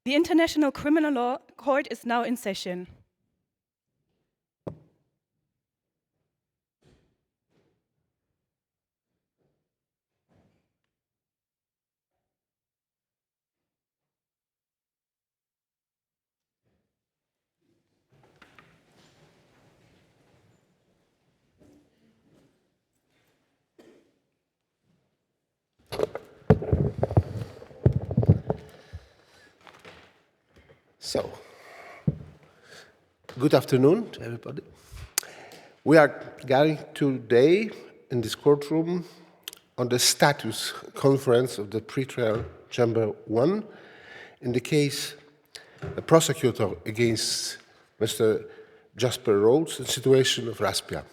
The International Criminal Law Court is now in session. So, good afternoon to everybody. We are gathering today in this courtroom on the status conference of the pretrial Chamber 1 in the case the prosecutor against Mr. Jasper Rhodes in the situation of Raspia.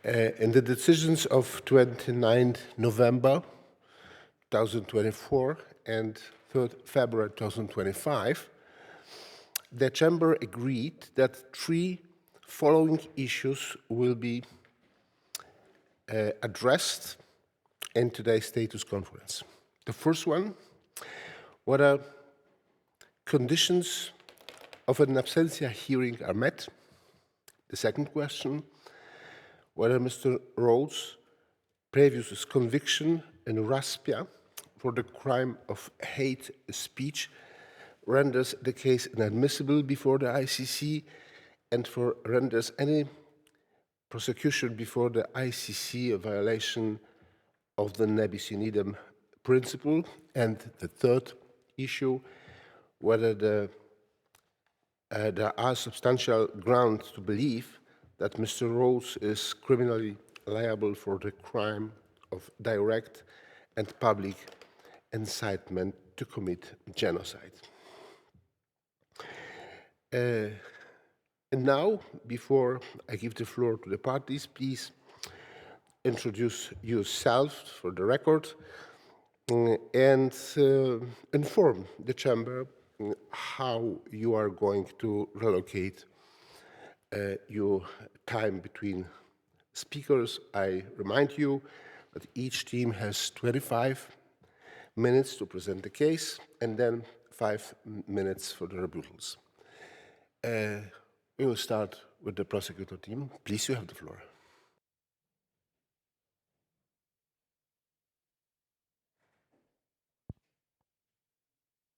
In the decisions of 29 November 2024 and 3rd February 2025, the Chamber agreed that three following issues will be addressed in today's status conference. The first one, whether conditions of an absentia hearing are met. The second question, whether Mr. Rhodes' previous conviction in Raspia for the crime of hate speech renders the case inadmissible before the ICC and for renders any prosecution before the ICC a violation of the nebis in idem principle. And the third issue, whether there are substantial grounds to believe that Mr. Rhodes is criminally liable for the crime of direct and public incitement to commit genocide. And now, before I give the floor to the parties, please introduce yourself for the record and inform the Chamber how you are going to relocate your time between speakers. I remind you that each team has 25 minutes to present the case, and then 5 minutes for the rebuttals. We will start with the prosecutor team. Please, you have the floor.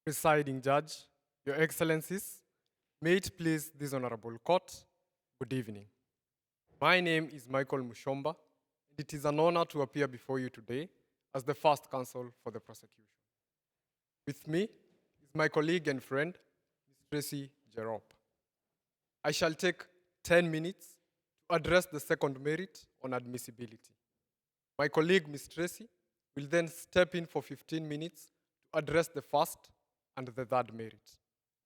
Presiding Judge, Your Excellencies, may it please this Honorable Court, good evening. My name is Michael Muchomba, and it is an honor to appear before you today as the first counsel for the prosecution. With me is my colleague and friend, Ms. Tracy Jerop. I shall take 10 minutes to address the second merit on admissibility. My colleague, Ms. Tracy, will then step in for 15 minutes to address the first and the third merit.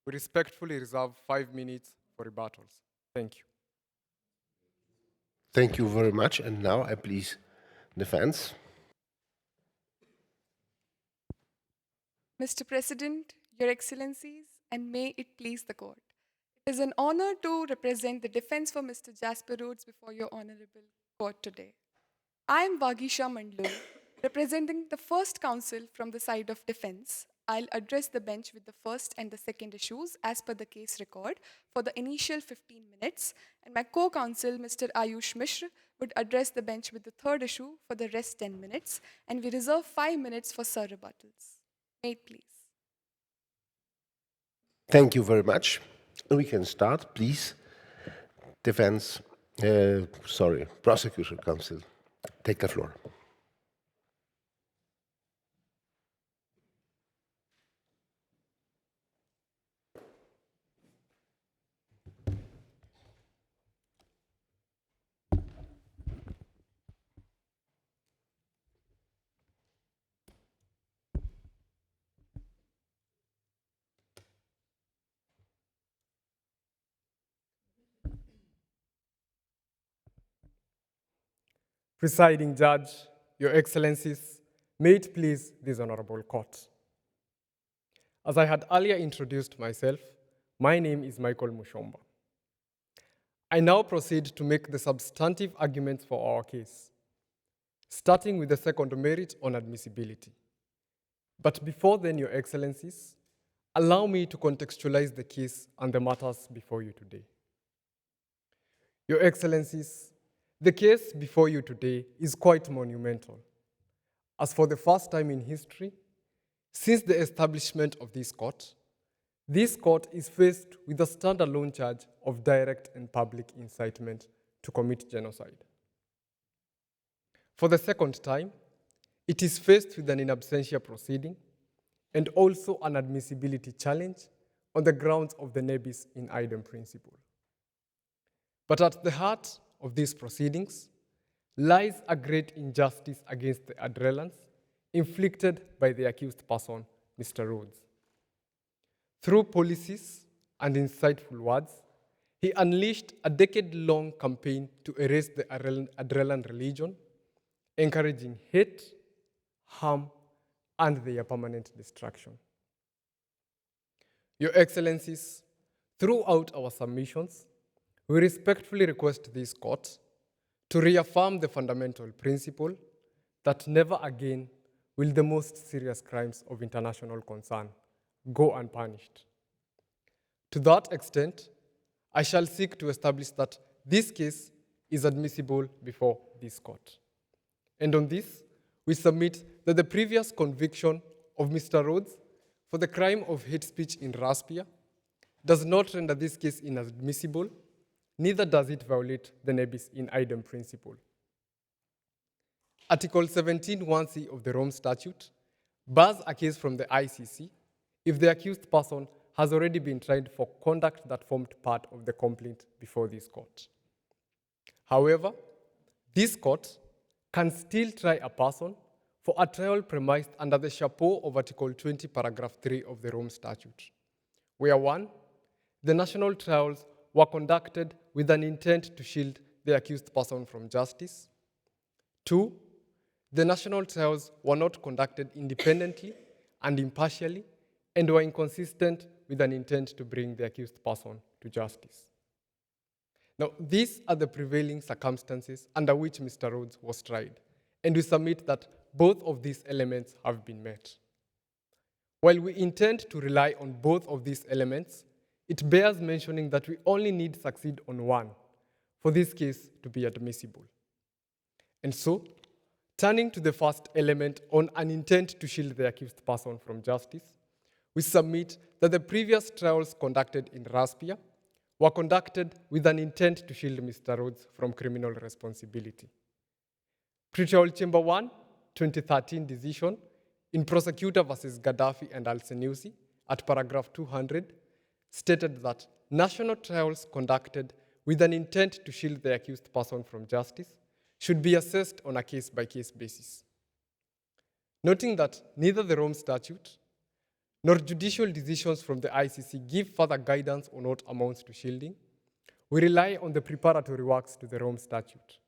We respectfully reserve 5 minutes for rebuttals. Thank you. Thank you very much. And now I please defense. Mr. President, Your Excellencies, and may it please the Court. It is an honor to represent the defense for Mr. Jasper Rhodes before your Honorable Court today. I am Vagisha Mandloi, representing the first counsel from the side of defense. I'll address the bench with the first and the second issues as per the case record for the initial 15 minutes, and my co-counsel, Mr. Ayush Mishra, would address the bench with the third issue for the rest 10 minutes, and we reserve 5 minutes for sir rebuttals. May it please. Thank you very much. We can start, please. Defense, prosecution counsel, take the floor. Presiding Judge, Your Excellencies, may it please this Honorable Court. As I had earlier introduced myself, my name is Michael Muchomba. I now proceed to make the substantive arguments for our case, starting with the second merit on admissibility. But before then, Your Excellencies, allow me to contextualize the case and the matters before you today. Your Excellencies, the case before you today is quite monumental, as for the first time in history, since the establishment of this court is faced with a standalone charge of direct and public incitement to commit genocide. For the second time, it is faced with an in absentia proceeding and also an admissibility challenge on the grounds of the nebis in idem principle. But at the heart of these proceedings lies a great injustice against the adrelans inflicted by the accused person, Mr. Rhodes. Through policies and insightful words, he unleashed a decade-long campaign to erase the adrelan religion, encouraging hate, harm, and their permanent destruction. Your Excellencies, throughout our submissions, we respectfully request this court to reaffirm the fundamental principle that never again will the most serious crimes of international concern go unpunished. To that extent, I shall seek to establish that this case is admissible before this court. And on this, we submit that the previous conviction of Mr. Rhodes for the crime of hate speech in Raspia does not render this case inadmissible, neither does it violate the nebis in idem principle. Article 17(1)(c) of the Rome Statute bars a case from the ICC if the accused person has already been tried for conduct that formed part of the complaint before this court. However, this court can still try a person for a trial premised under the chapeau of Article 20, paragraph 3 of the Rome Statute, where 1, the national trials were conducted with an intent to shield the accused person from justice. 2, the national trials were not conducted independently and impartially and were inconsistent with an intent to bring the accused person to justice. Now, these are the prevailing circumstances under which Mr. Rhodes was tried, and we submit that both of these elements have been met. While we intend to rely on both of these elements, it bears mentioning that we only need to succeed on one for this case to be admissible. And so, turning to the first element on an intent to shield the accused person from justice, we submit that the previous trials conducted in Raspia were conducted with an intent to shield Mr. Rhodes from criminal responsibility. Pretrial Chamber 1, 2013 decision in Prosecutor versus Gaddafi and Al-Senussi at paragraph 200 stated that national trials conducted with an intent to shield the accused person from justice should be assessed on a case-by-case basis. Noting that neither the Rome Statute nor judicial decisions from the ICC give further guidance on what amounts to shielding, we rely on the preparatory works to the Rome Statute.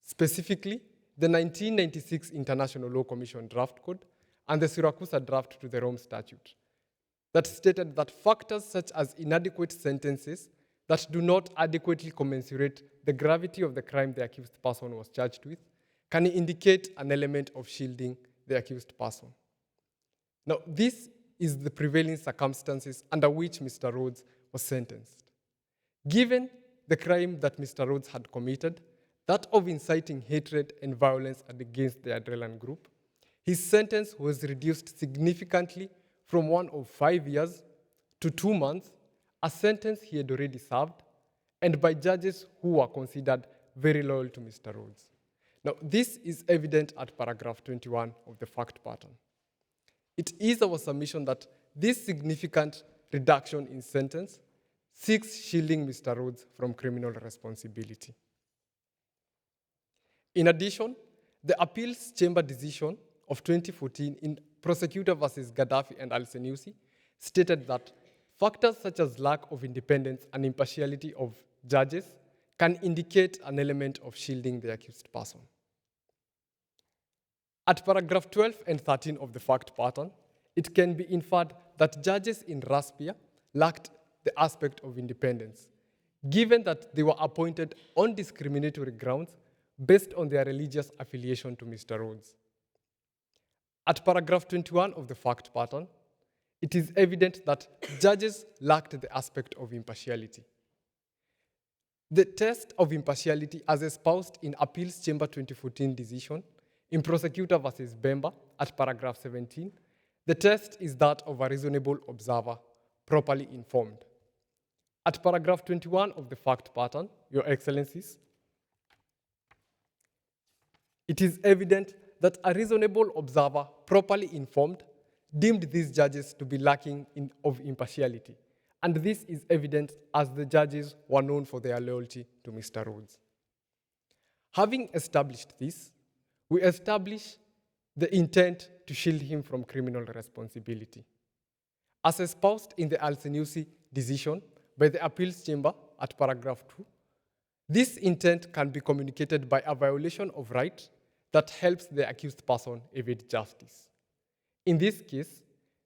Specifically, the 1996 International Law Commission Draft Code and the Syracuse draft to the Rome Statute that stated that factors such as inadequate sentences that do not adequately commensurate the gravity of the crime the accused person was charged with can indicate an element of shielding the accused person. Now, this is the prevailing circumstances under which Mr. Rhodes was sentenced. Given the crime that Mr. Rhodes had committed, that of inciting hatred and violence against the Adrelan group, his sentence was reduced significantly from one of 5 years to 2 months, a sentence he had already served, and by judges who were considered very loyal to Mr. Rhodes. Now, this is evident at paragraph 21 of the fact pattern. It is our submission that this significant reduction in sentence seeks shielding Mr. Rhodes from criminal responsibility. In addition, the appeals chamber decision of 2014 in Prosecutor versus Gaddafi and Al-Senussi stated that factors such as lack of independence and impartiality of judges can indicate an element of shielding the accused person. At paragraph 12 and 13 of the fact pattern, it can be inferred that judges in Raspia lacked the aspect of independence, given that they were appointed on discriminatory grounds based on their religious affiliation to Mr. Rhodes. At paragraph 21 of the fact pattern, it is evident that judges lacked the aspect of impartiality. The test of impartiality, as espoused in Appeals Chamber 2014 decision in Prosecutor versus Bemba at paragraph 17, the test is that of a reasonable observer, properly informed. At paragraph 21 of the fact pattern, Your Excellencies, it is evident that a reasonable observer, properly informed, deemed these judges to be lacking of impartiality. And this is evident as the judges were known for their loyalty to Mr. Rhodes. Having established this, we establish the intent to shield him from criminal responsibility. As espoused in the Alsenusi decision by the Appeals Chamber at paragraph 2, this intent can be communicated by a violation of right that helps the accused person evade justice. In this case,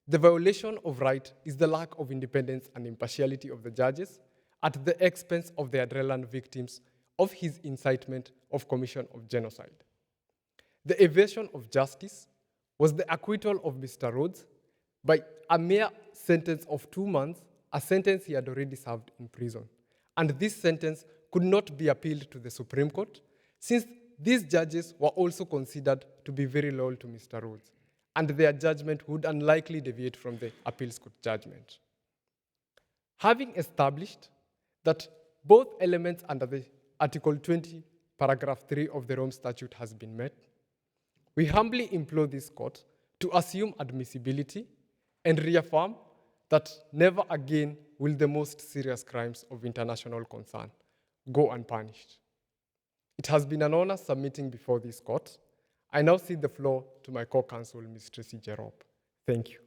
the violation of right is the lack of independence and impartiality of the judges at the expense of the Adreland victims of his incitement of commission of genocide. The evasion of justice was the acquittal of Mr. Rhodes by a mere sentence of 2 months, a sentence he had already served in prison. And this sentence could not be appealed to the Supreme Court, since these judges were also considered to be very loyal to Mr. Rhodes, and their judgment would unlikely deviate from the appeals court judgment. Having established that both elements under the Article 20, paragraph 3 of the Rome Statute has been met, we humbly implore this court to assume admissibility and reaffirm that never again will the most serious crimes of international concern go unpunished. It has been an honor submitting before this court. I now cede the floor to my co-counsel, Ms. Tracy Jerop. Thank you.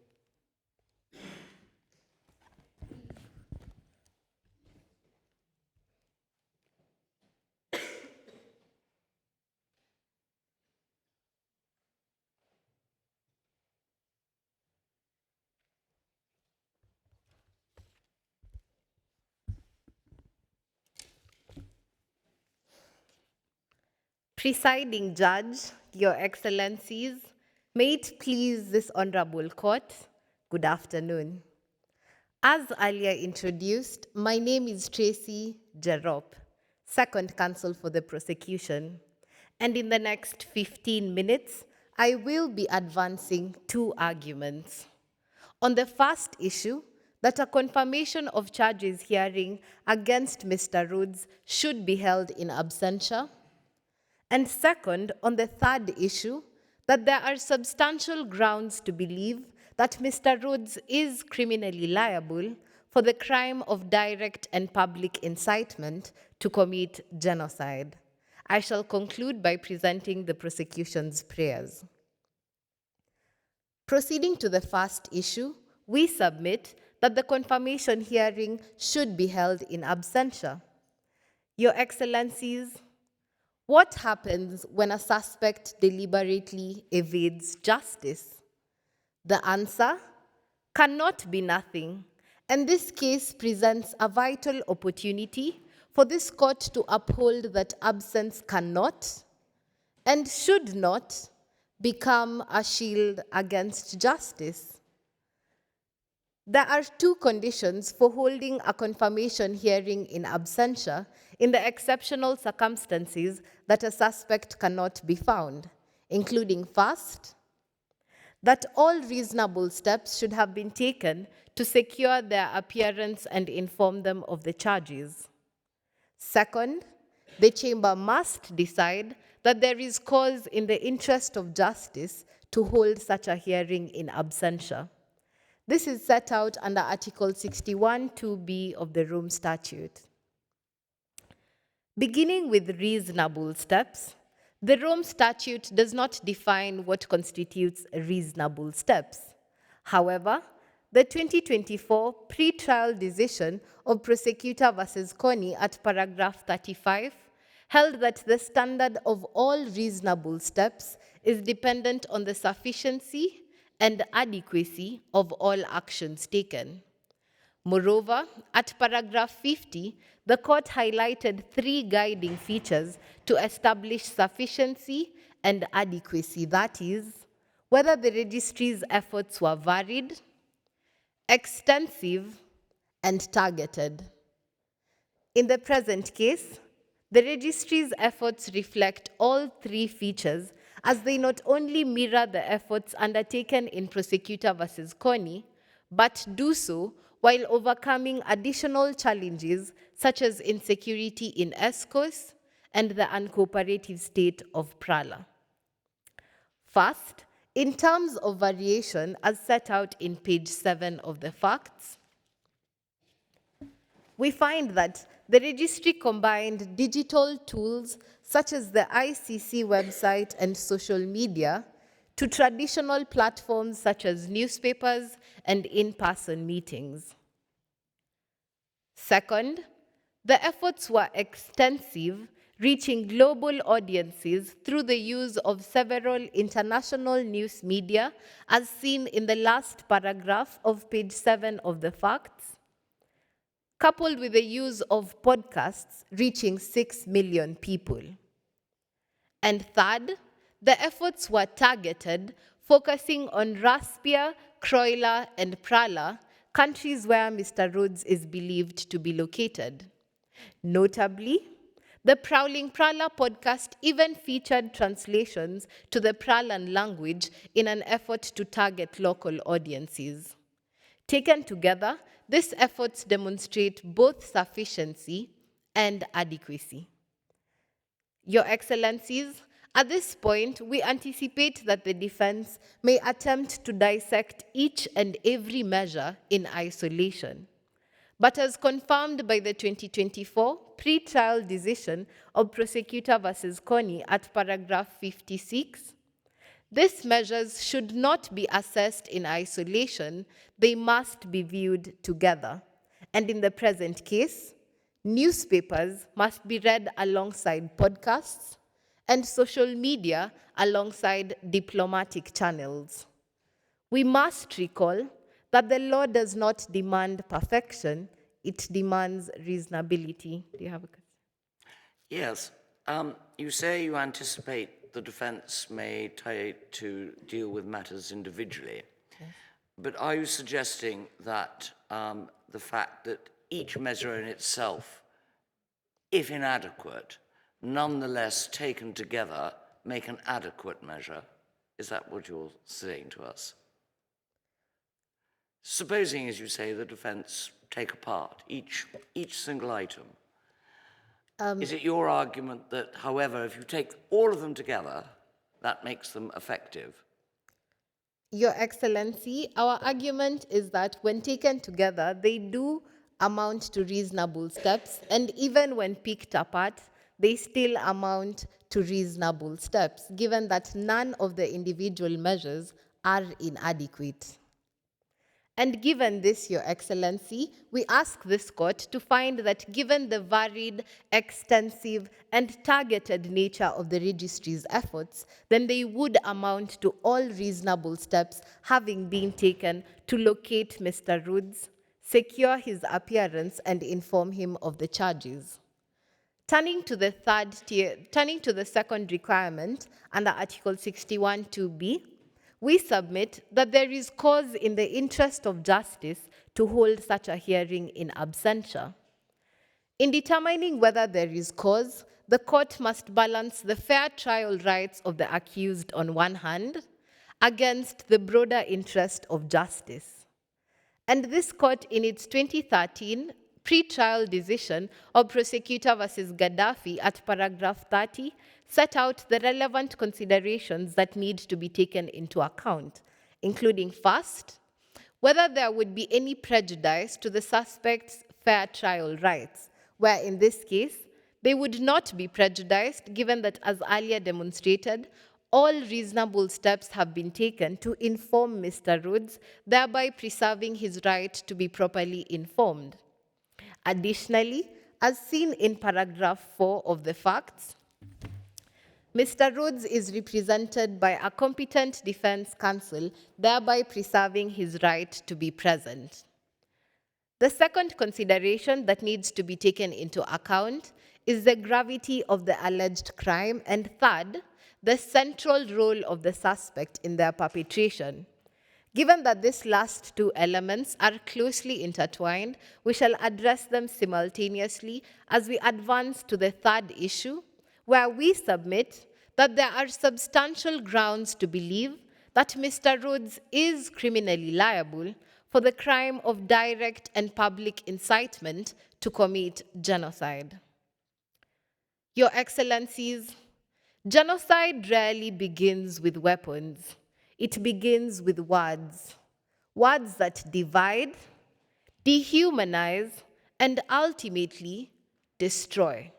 Presiding Judge, Your Excellencies, may it please this Honorable Court, good afternoon. As earlier introduced, my name is Tracy Jerop, Second Counsel for the Prosecution, and in the next 15 minutes, I will be advancing 2 arguments. On the first issue, that a confirmation of charges hearing against Mr. Rhodes should be held in absentia, and second, on the third issue, that there are substantial grounds to believe that Mr. Rhodes is criminally liable for the crime of direct and public incitement to commit genocide. I shall conclude by presenting the prosecution's prayers. Proceeding to the first issue, we submit that the confirmation hearing should be held in absentia. Your Excellencies, what happens when a suspect deliberately evades justice? The answer cannot be nothing, and this case presents a vital opportunity for this court to uphold that absence cannot and should not become a shield against justice. There are 2 conditions for holding a confirmation hearing in absentia in the exceptional circumstances that a suspect cannot be found, including first, that all reasonable steps should have been taken to secure their appearance and inform them of the charges. Second, the chamber must decide that there is cause in the interest of justice to hold such a hearing in absentia. This is set out under Article 61, 2b of the Rome Statute. Beginning with reasonable steps, the Rome Statute does not define what constitutes reasonable steps. However, the 2024 pre-trial decision of Prosecutor versus Korner at paragraph 35 held that the standard of all reasonable steps is dependent on the sufficiency and adequacy of all actions taken. Moreover, at paragraph 50, the court highlighted 3 guiding features to establish sufficiency and adequacy. That is, whether the registry's efforts were varied, extensive, and targeted. In the present case, the registry's efforts reflect all three features, as they not only mirror the efforts undertaken in Prosecutor versus Corney, but do so while overcoming additional challenges such as insecurity in ESCOS and the uncooperative state of Prala. First, in terms of variation as set out in page 7 of the facts, we find that the registry combined digital tools such as the ICC website and social media to traditional platforms such as newspapers and in-person meetings. Second, the efforts were extensive, reaching global audiences through the use of several international news media, as seen in the last paragraph of page 7 of the facts, coupled with the use of podcasts reaching 6 million people. And third, the efforts were targeted, focusing on Raspia, Croila, and Prala, countries where Mr. Rhodes is believed to be located. Notably, the Prowling Prala podcast even featured translations to the Pralan language in an effort to target local audiences. Taken together, these efforts demonstrate both sufficiency and adequacy. Your Excellencies, at this point, we anticipate that the defense may attempt to dissect each and every measure in isolation. But as confirmed by the 2024 pre-trial decision of Prosecutor versus Corney at paragraph 56, these measures should not be assessed in isolation, they must be viewed together. And in the present case, newspapers must be read alongside podcasts and social media alongside diplomatic channels. We must recall that the law does not demand perfection, it demands reasonability. Do you have a question? Yes. You say you anticipate the defense may try to deal with matters individually. Yes. But are you suggesting that the fact that each measure in itself, if inadequate, nonetheless taken together, make an adequate measure? Is that what you're saying to us? Supposing, as you say, the defense take apart each single item, is it your argument that, however, if you take all of them together, that makes them effective? Your Excellency, our argument is that when taken together, they do amount to reasonable steps, and even when picked apart, they still amount to reasonable steps, given that none of the individual measures are inadequate. And given this, Your Excellency, we ask this court to find that given the varied, extensive, and targeted nature of the registry's efforts, then they would amount to all reasonable steps having been taken to locate Mr. Rhodes, secure his appearance, and inform him of the charges. Turning to the second requirement under Article 61(2)(b, we submit that there is cause in the interest of justice to hold such a hearing in absentia. In determining whether there is cause, the court must balance the fair trial rights of the accused on one hand against the broader interest of justice. And this court, in its 2013 pre-trial decision of Prosecutor versus Gaddafi at paragraph 30, set out the relevant considerations that need to be taken into account, including first, whether there would be any prejudice to the suspect's fair trial rights, where in this case, they would not be prejudiced given that, as earlier demonstrated, all reasonable steps have been taken to inform Mr. Rhodes, thereby preserving his right to be properly informed. Additionally, as seen in paragraph 4 of the facts, Mr. Rhodes is represented by a competent defense counsel, thereby preserving his right to be present. The second consideration that needs to be taken into account is the gravity of the alleged crime, and third, the central role of the suspect in their perpetration. Given that these last two elements are closely intertwined, we shall address them simultaneously as we advance to the third issue, where we submit that there are substantial grounds to believe that Mr. Rhodes is criminally liable for the crime of direct and public incitement to commit genocide. Your Excellencies, genocide rarely begins with weapons. It begins with words, words that divide, dehumanize, and ultimately destroy.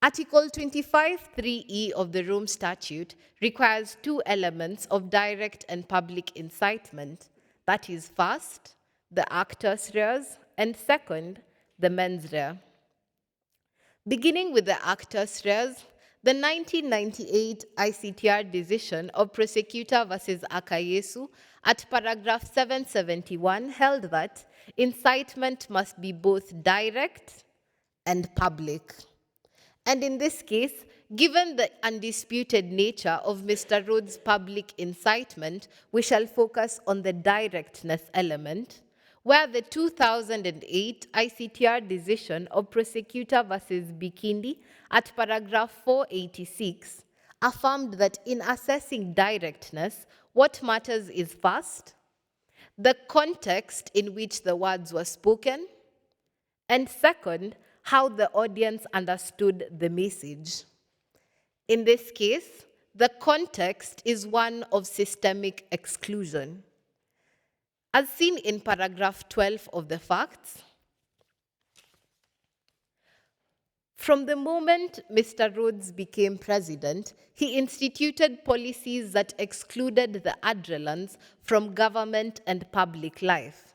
Article 25(3)(e) of the Rome Statute requires two elements of direct and public incitement. That is, first, the actus reus, and second, the mens rea. Beginning with the actus reus, the 1998 ICTR decision of Prosecutor versus Akayesu at paragraph 771 held that incitement must be both direct and public. And in this case, given the undisputed nature of Mr. Rhodes' public incitement, we shall focus on the directness element, where the 2008 ICTR decision of Prosecutor versus Bikindi at paragraph 486 affirmed that in assessing directness, what matters is first, the context in which the words were spoken, and second, how the audience understood the message. In this case, the context is one of systemic exclusion. As seen in paragraph 12 of the facts, from the moment Mr. Rhodes became president, he instituted policies that excluded the Adrelans from government and public life.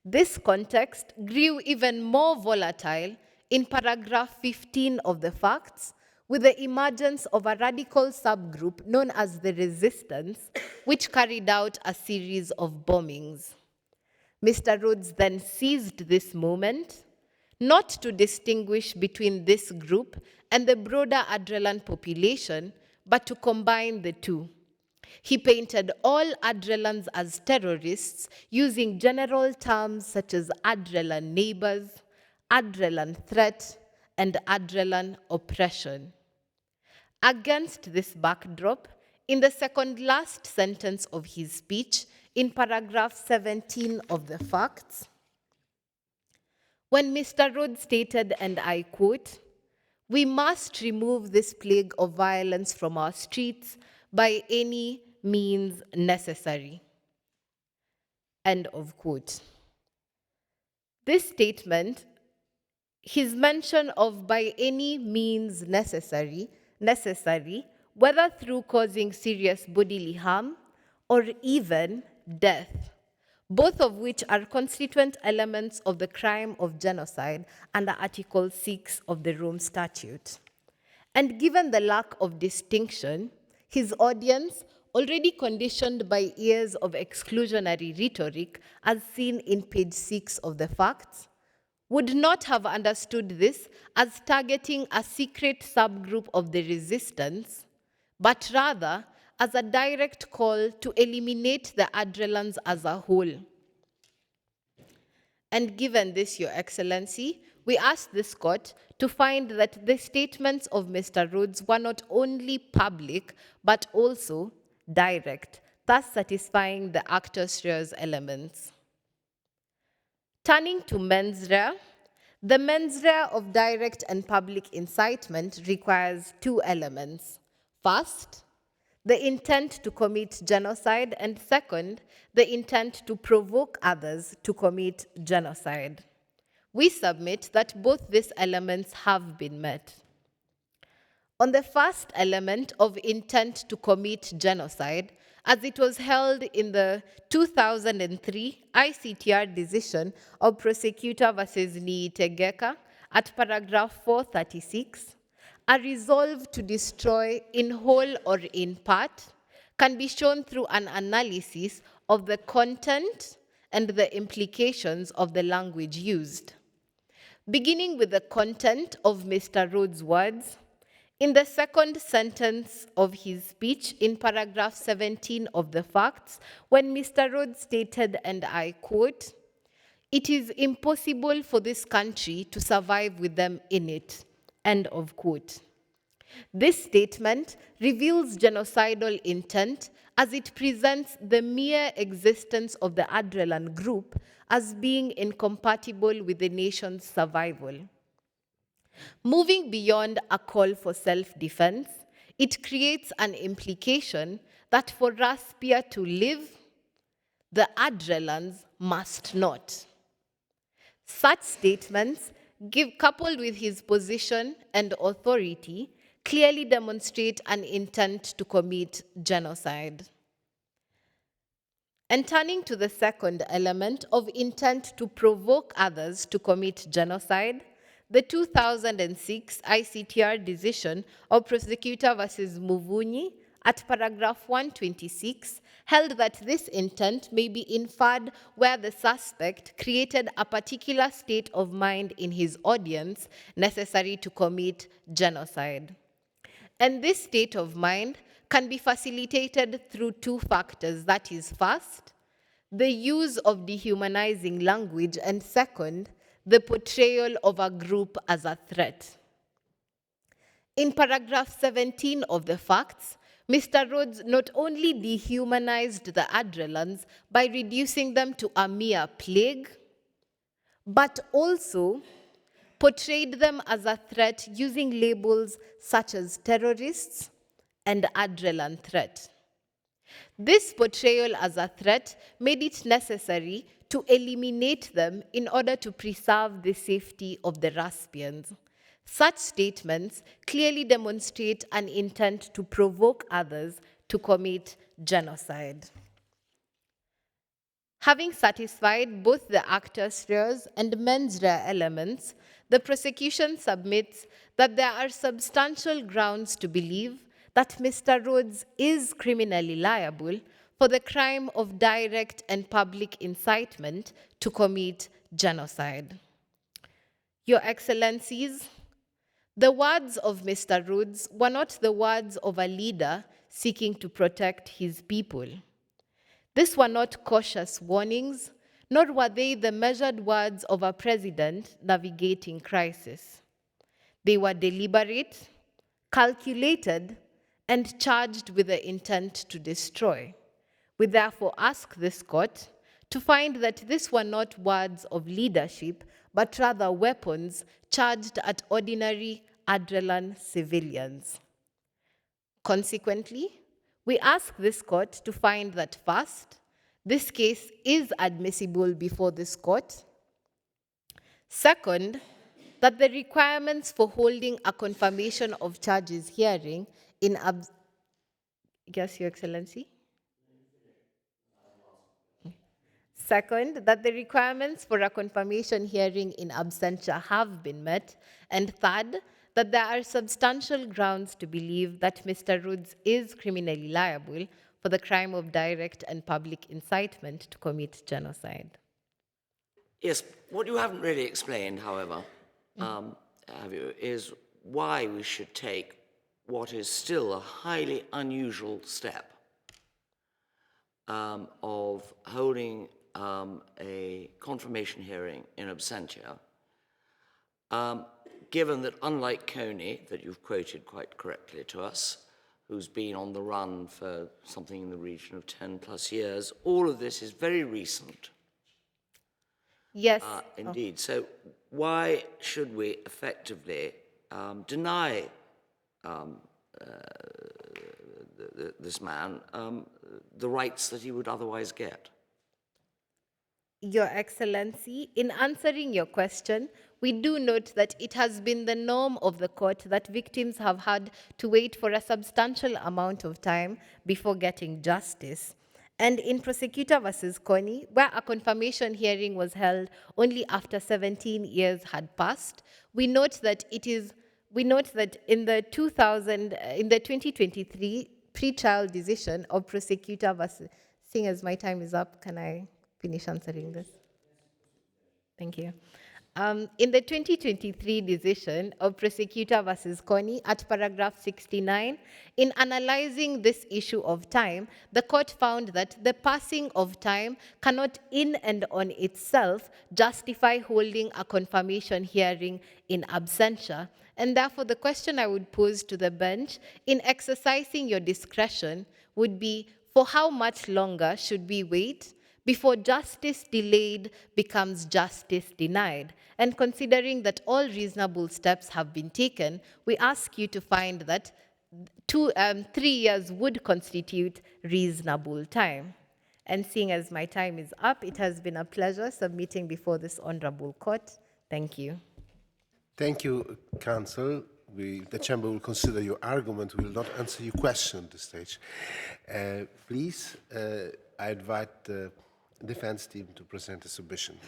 This context grew even more volatile in paragraph 15 of the facts, with the emergence of a radical subgroup known as the Resistance, which carried out a series of bombings. Mr. Rhodes then seized this moment, not to distinguish between this group and the broader Adrelan population, but to combine the two. He painted all Adrelans as terrorists using general terms such as Adrelan neighbors, Adrelan threat, and Adrelan oppression. Against this backdrop, in the second last sentence of his speech, in paragraph 17 of the facts, when Mr. Rhodes stated, and I quote, "We must remove this plague of violence from our streets by any means necessary." End of quote. This statement, his mention of by any means necessary, whether through causing serious bodily harm or even death, both of which are constituent elements of the crime of genocide under Article 6 of the Rome Statute. And given the lack of distinction, his audience, already conditioned by years of exclusionary rhetoric, as seen in page 6 of the facts, would not have understood this as targeting a secret subgroup of the resistance, but rather as a direct call to eliminate the Adrelans as a whole. And given this, Your Excellency, we ask this court to find that the statements of Mr. Rhodes were not only public, but also direct, thus satisfying the actus reus elements. Turning to mens rea, the mens rea of direct and public incitement requires two elements. First, the intent to commit genocide, and second, the intent to provoke others to commit genocide. We submit that both these elements have been met. On the first element of intent to commit genocide, as it was held in the 2003 ICTR decision of Prosecutor versus Niyitegeka at paragraph 436, a resolve to destroy in whole or in part can be shown through an analysis of the content and the implications of the language used. Beginning with the content of Mr. Rhodes' words, In the second sentence of his speech, in paragraph 17 of the facts, when Mr. Rhodes stated, and I quote, "It is impossible for this country to survive with them in it," end of quote. This statement reveals genocidal intent as it presents the mere existence of the Adrelan group as being incompatible with the nation's survival. Moving beyond a call for self-defense, it creates an implication that for Raspia to live, the Adrelans must not. Such statements, coupled with his position and authority, clearly demonstrate an intent to commit genocide. And turning to the second element of intent to provoke others to commit genocide, the 2006 ICTR decision of Prosecutor versus Muvunyi at paragraph 126 held that this intent may be inferred where the suspect created a particular state of mind in his audience necessary to commit genocide. And this state of mind can be facilitated through two factors. That is, first, the use of dehumanizing language, and second, the portrayal of a group as a threat. In paragraph 17 of the facts, Mr. Rhodes not only dehumanized the Adrelans by reducing them to a mere plague, but also portrayed them as a threat using labels such as terrorists and Adrelan threat. This portrayal as a threat made it necessary to eliminate them in order to preserve the safety of the Raspians. Such statements clearly demonstrate an intent to provoke others to commit genocide. Having satisfied both the actus reus and mens rea elements, the prosecution submits that there are substantial grounds to believe that Mr. Rhodes is criminally liable for the crime of direct and public incitement to commit genocide. Your Excellencies, the words of Mr. Rhodes were not the words of a leader seeking to protect his people. These were not cautious warnings, nor were they the measured words of a president navigating crisis. They were deliberate, calculated, and charged with the intent to destroy. We therefore ask this court to find that these were not words of leadership, but rather weapons charged at ordinary Adrelan civilians. Consequently, we ask this court to find that first, this case is admissible before this court. Second, that the requirements for holding a confirmation of charges hearing in yes, Your Excellency. Second, that the requirements for a confirmation hearing in absentia have been met. And third, that there are substantial grounds to believe that Mr. Rhodes is criminally liable for the crime of direct and public incitement to commit genocide. Yes, what you haven't really explained, however, have you, is why we should take what is still a highly unusual step of holding a confirmation hearing in absentia, given that unlike Coney, that you've quoted quite correctly to us, who's been on the run for something in the region of 10 plus years, all of this is very recent. Yes. Indeed. So why should we effectively deny this man the rights that he would otherwise get? Your Excellency, in answering your question, we do note that it has been the norm of the court that victims have had to wait for a substantial amount of time before getting justice. And in Prosecutor versus Coney, where a confirmation hearing was held only after 17 years had passed, we note that in the 2023 pre-trial decision of Prosecutor versus, seeing as my time is up, can I finish answering this? Thank you. In the 2023 decision of Prosecutor versus Connie at paragraph 69, in analyzing this issue of time, the court found that the passing of time cannot in and on itself justify holding a confirmation hearing in absentia. And therefore, the question I would pose to the bench in exercising your discretion would be, for how much longer should we wait before justice delayed becomes justice denied? And considering that all reasonable steps have been taken, we ask you to find that 3 years would constitute reasonable time. And seeing as my time is up, it has been a pleasure submitting before this honorable court. Thank you. Thank you, counsel. The chamber will consider your argument. We will not answer your question at this stage. Please, I invite the defense team to present a submission.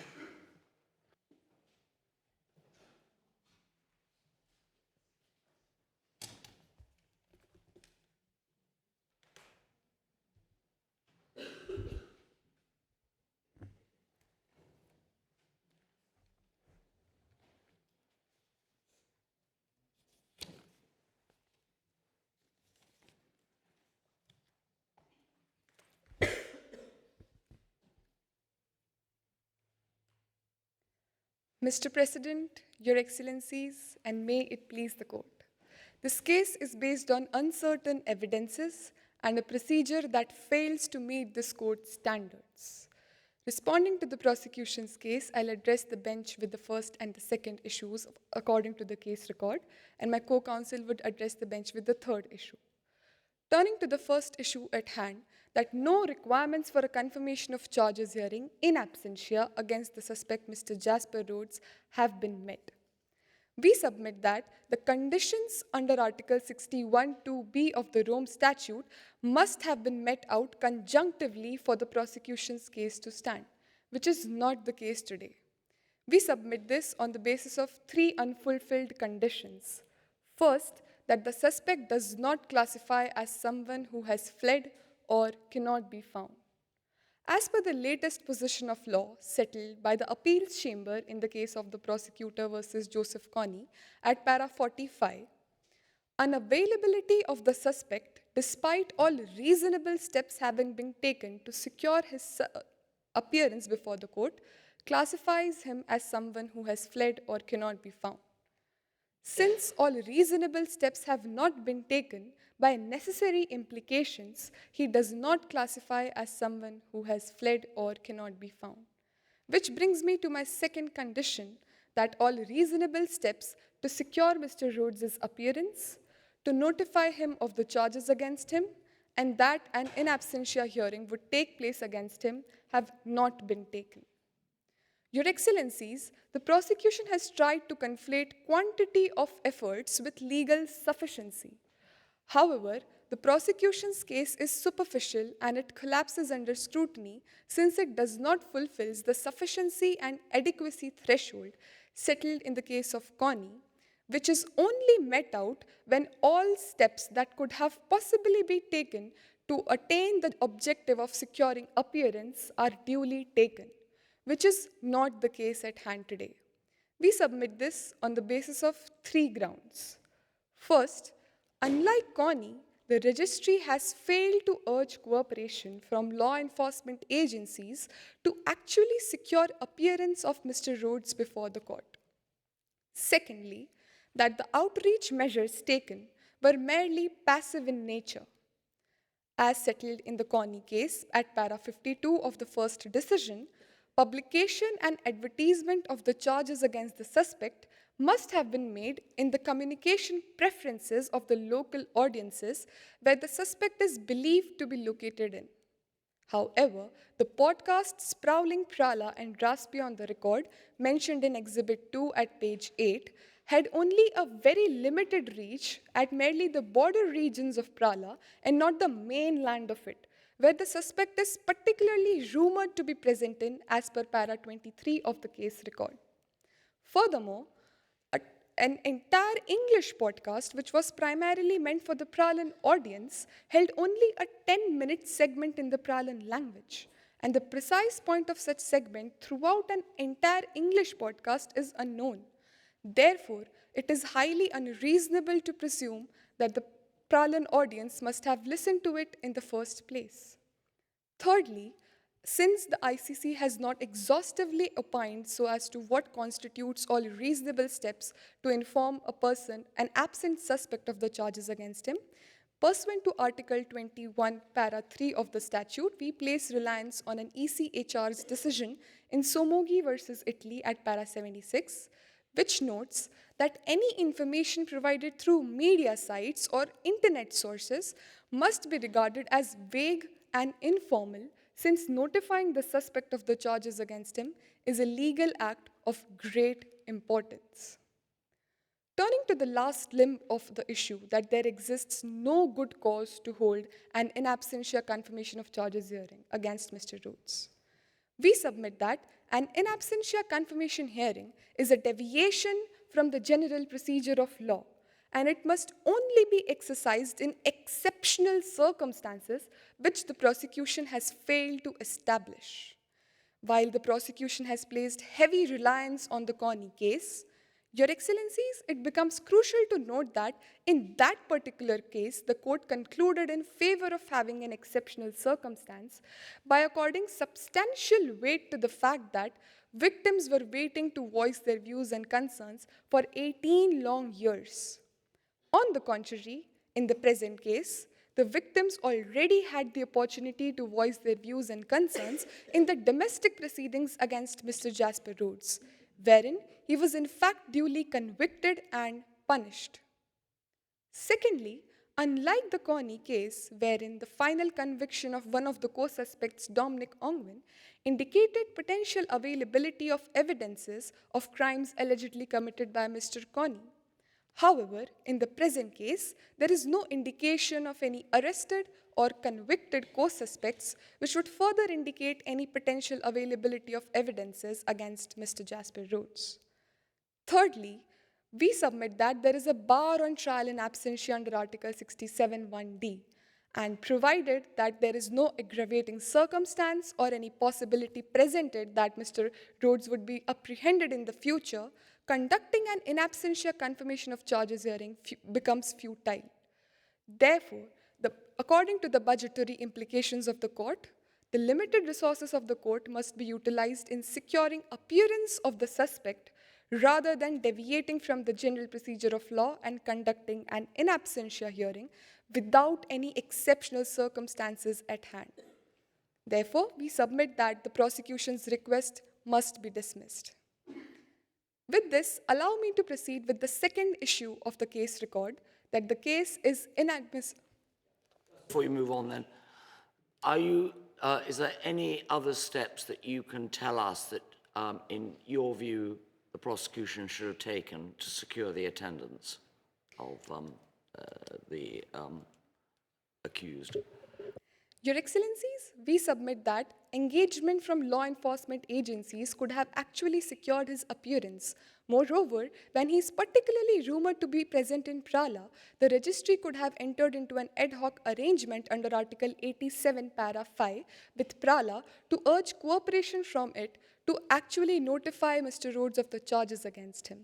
Mr. President, Your Excellencies, and may it please the court. This case is based on uncertain evidences and a procedure that fails to meet this court's standards. Responding to the prosecution's case, I'll address the bench with the first and the second issues according to the case record, and my co-counsel would address the bench with the third issue. Turning to the first issue at hand, that no requirements for a confirmation of charges hearing in absentia against the suspect Mr. Jasper Rhodes have been met. We submit that the conditions under Article 61(2)(b of the Rome Statute must have been met out conjunctively for the prosecution's case to stand, which is not the case today. We submit this on the basis of 3 unfulfilled conditions. First, that the suspect does not classify as someone who has fled or cannot be found. As per the latest position of law settled by the appeals chamber in the case of the prosecutor versus Joseph Connie at para 45, unavailability of the suspect, despite all reasonable steps having been taken to secure his appearance before the court, classifies him as someone who has fled or cannot be found. Since all reasonable steps have not been taken, by necessary implications, he does not classify as someone who has fled or cannot be found. Which brings me to my second condition, that all reasonable steps to secure Mr. Rhodes' appearance, to notify him of the charges against him, and that an in absentia hearing would take place against him have not been taken. Your Excellencies, the prosecution has tried to conflate quantity of efforts with legal sufficiency. However, the prosecution's case is superficial and it collapses under scrutiny since it does not fulfill the sufficiency and adequacy threshold settled in the case of Connie, which is only met out when all steps that could have possibly been taken to attain the objective of securing appearance are duly taken, which is not the case at hand today. We submit this on the basis of 3 grounds. First, unlike Connie, the registry has failed to urge cooperation from law enforcement agencies to actually secure appearance of Mr. Rhodes before the court. Secondly, that the outreach measures taken were merely passive in nature. As settled in the Connie case at para 52 of the first decision, publication and advertisement of the charges against the suspect must have been made in the communication preferences of the local audiences where the suspect is believed to be located in. However, the podcasts Prowling Prala and Raspy on the Record, mentioned in Exhibit 2 at page 8, had only a very limited reach at merely the border regions of Prala and not the mainland of it, where the suspect is particularly rumored to be present in as per para 23 of the case record. Furthermore, an entire English podcast, which was primarily meant for the Pralan audience, held only a 10-minute segment in the Pralan language, and the precise point of such segment throughout an entire English podcast is unknown. Therefore, it is highly unreasonable to presume that the Pralan audience must have listened to it in the first place. Thirdly, since the ICC has not exhaustively opined so as to what constitutes all reasonable steps to inform a person, an absent suspect of the charges against him, pursuant to Article 21, Para 3 of the statute, we place reliance on an ECHR's decision in Somogi versus Italy at Para 76, which notes that any information provided through media sites or internet sources must be regarded as vague and informal, since notifying the suspect of the charges against him is a legal act of great importance. Turning to the last limb of the issue, that there exists no good cause to hold an in absentia confirmation of charges hearing against Mr. Rhodes. We submit that an in absentia confirmation hearing is a deviation from the general procedure of law, and it must only be exercised in exceptional circumstances which the prosecution has failed to establish. While the prosecution has placed heavy reliance on the Corney case, Your Excellencies, it becomes crucial to note that in that particular case, the court concluded in favor of having an exceptional circumstance by according substantial weight to the fact that victims were waiting to voice their views and concerns for 18 long years. On the contrary, in the present case, the victims already had the opportunity to voice their views and concerns in the domestic proceedings against Mr. Jasper Rhodes, wherein he was in fact duly convicted and punished. Secondly, unlike the Corney case, wherein the final conviction of one of the co-suspects, Dominic Ongwen, indicated potential availability of evidences of crimes allegedly committed by Mr. Corney. However, in the present case, there is no indication of any arrested or convicted co-suspects, which would further indicate any potential availability of evidences against Mr. Jasper Rhodes. Thirdly, we submit that there is a bar on trial in absentia under Article 67(1)(d), and provided that there is no aggravating circumstance or any possibility presented that Mr. Rhodes would be apprehended in the future, conducting an in absentia confirmation of charges hearing becomes futile. Therefore, according to the budgetary implications of the court, the limited resources of the court must be utilized in securing appearance of the suspect rather than deviating from the general procedure of law and conducting an in absentia hearing without any exceptional circumstances at hand. Therefore, we submit that the prosecution's request must be dismissed. With this, allow me to proceed with the second issue of the case record, that the case is inadmissible. Before you move on then, is there any other steps that you can tell us that, in your view, the prosecution should have taken to secure the attendance of the accused? Your Excellencies, we submit that engagement from law enforcement agencies could have actually secured his appearance. Moreover, when he is particularly rumored to be present in Prala, the registry could have entered into an ad hoc arrangement under Article 87, Para 5 with Prala to urge cooperation from it to actually notify Mr. Rhodes of the charges against him.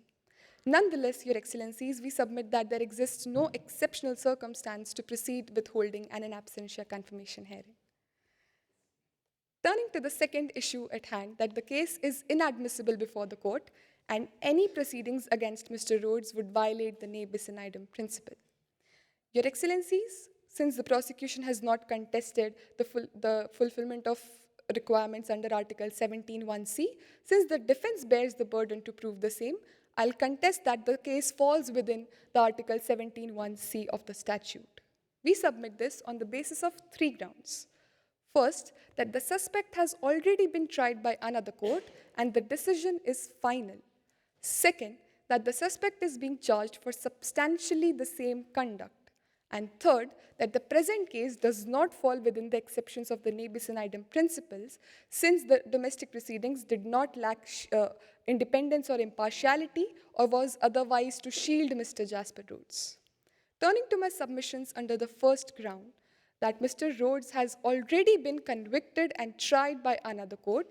Nonetheless, Your Excellencies, we submit that there exists no exceptional circumstance to proceed with holding an in absentia confirmation hearing. Turning to the second issue at hand, that the case is inadmissible before the court, and any proceedings against Mr. Rhodes would violate the ne bis in idem principle. Your Excellencies, since the prosecution has not contested the fulfillment of requirements under Article 17(1)(c), since the defense bears the burden to prove the same, I'll contest that the case falls within the Article 17(1)(c) of the statute. We submit this on the basis of 3 grounds. First, that the suspect has already been tried by another court and the decision is final. Second, that the suspect is being charged for substantially the same conduct. And third, that the present case does not fall within the exceptions of the ne bis in idem principles, since the domestic proceedings did not lack independence or impartiality or was otherwise to shield Mr. Jasper Rhodes. Turning to my submissions under the first ground, that Mr. Rhodes has already been convicted and tried by another court,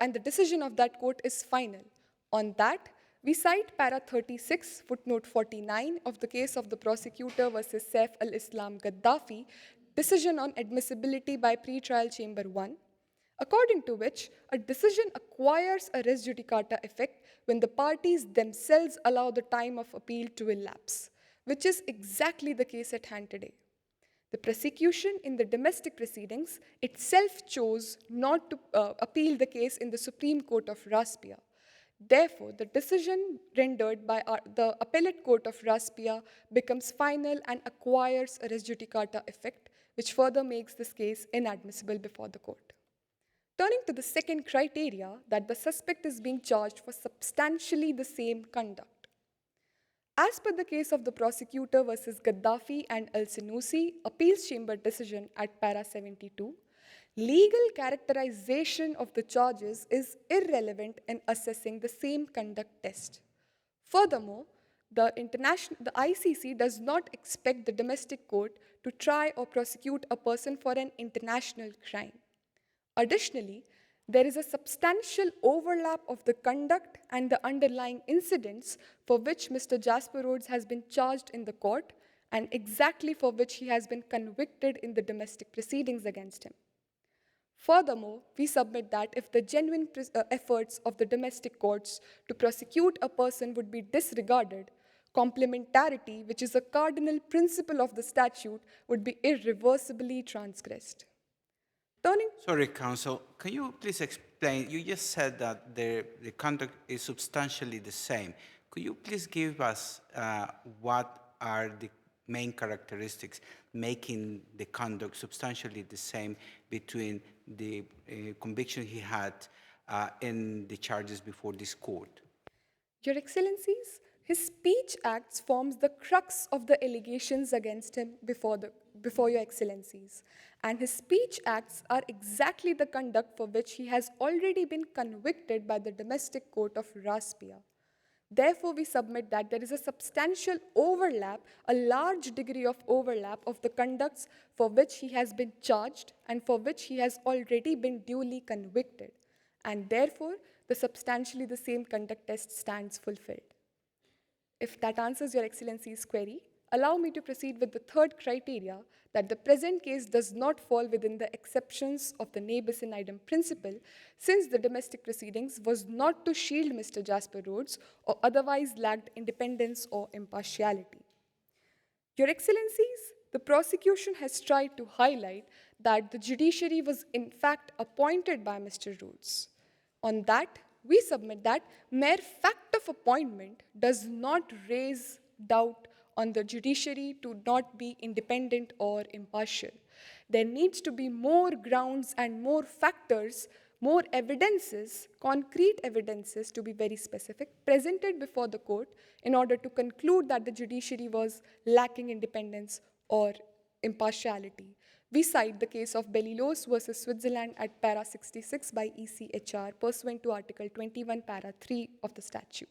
and the decision of that court is final. On that, we cite para 36, footnote 49 of the case of the prosecutor versus Saif al-Islam Gaddafi, decision on admissibility by pretrial chamber 1, according to which a decision acquires a res judicata effect when the parties themselves allow the time of appeal to elapse, which is exactly the case at hand today. The prosecution in the domestic proceedings itself chose not to appeal the case in the Supreme Court of Raspia. Therefore, the decision rendered by the appellate court of Raspia becomes final and acquires a res judicata effect, which further makes this case inadmissible before the court. Turning to the second criteria, that the suspect is being charged for substantially the same conduct. As per the case of the prosecutor versus Gaddafi and El-Senussi appeals chamber decision at para 72, legal characterization of the charges is irrelevant in assessing the same conduct test. Furthermore, the ICC does not expect the domestic court to try or prosecute a person for an international crime. Additionally, there is a substantial overlap of the conduct and the underlying incidents for which Mr. Jasper Rhodes has been charged in the court and exactly for which he has been convicted in the domestic proceedings against him. Furthermore, we submit that if the genuine efforts of the domestic courts to prosecute a person would be disregarded, complementarity, which is a cardinal principle of the statute, would be irreversibly transgressed. Sorry, counsel, can you please explain? You just said that the conduct is substantially the same. Could you please give us what are the main characteristics making the conduct substantially the same between the conviction he had and the charges before this court? Your Excellencies, his speech acts forms the crux of the allegations against him before Your Excellencies. And his speech acts are exactly the conduct for which he has already been convicted by the domestic court of Raspia. Therefore, we submit that there is a substantial overlap, a large degree of overlap of the conducts for which he has been charged and for which he has already been duly convicted. And therefore, the substantially the same conduct test stands fulfilled. If that answers Your Excellency's query, allow me to proceed with the third criteria, that the present case does not fall within the exceptions of the ne bis in idem principle, since the domestic proceedings was not to shield Mr. Jasper Rhodes or otherwise lacked independence or impartiality. Your Excellencies, the prosecution has tried to highlight that the judiciary was in fact appointed by Mr. Rhodes. On that, we submit that mere fact of appointment does not raise doubt on the judiciary to not be independent or impartial. There needs to be more grounds and more factors, more evidences, concrete evidences to be very specific, presented before the court in order to conclude that the judiciary was lacking independence or impartiality. We cite the case of Bellilos versus Switzerland at para 66 by ECHR pursuant to Article 21, para 3 of the statute.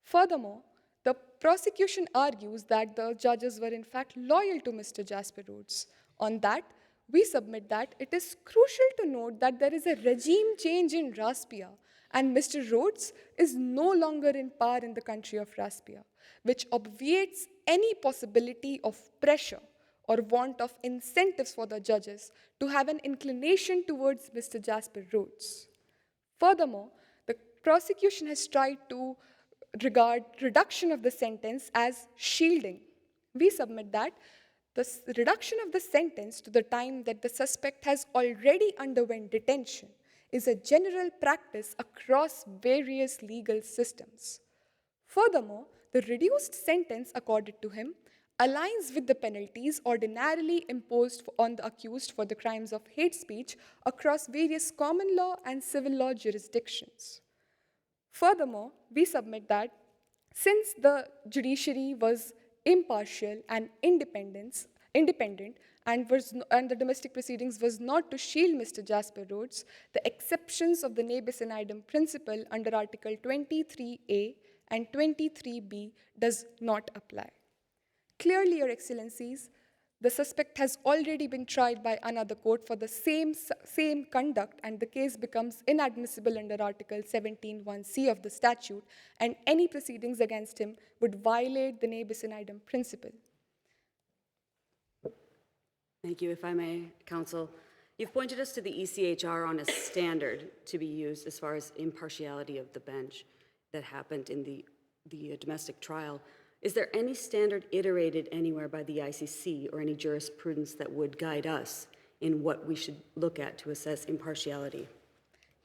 Furthermore, the prosecution argues that the judges were in fact loyal to Mr. Jasper Rhodes. On that, we submit that it is crucial to note that there is a regime change in Raspia, and Mr. Rhodes is no longer in power in the country of Raspia, which obviates any possibility of pressure or want of incentives for the judges to have an inclination towards Mr. Jasper Rhodes. Furthermore, the prosecution has tried to regard reduction of the sentence as shielding. We submit that the reduction of the sentence to the time that the suspect has already underwent detention is a general practice across various legal systems. Furthermore, the reduced sentence accorded to him aligns with the penalties ordinarily imposed on the accused for the crimes of hate speech across various common law and civil law jurisdictions. Furthermore, we submit that since the judiciary was impartial and independent and the domestic proceedings was not to shield Mr. Jasper Rhodes, the exceptions of the ne bis in idem principle under Article 23A and 23B does not apply. Clearly, Your Excellencies, The suspect has already been tried by another court for the same conduct, and the case becomes inadmissible under Article 17(1)(c) of the statute, and any proceedings against him would violate the ne bis in idem principle. Thank you. If I may, counsel, you've pointed us to the ECHR on a standard to be used as far as impartiality of the bench that happened in the domestic trial. Is there any standard iterated anywhere by the ICC or any jurisprudence that would guide us in what we should look at to assess impartiality?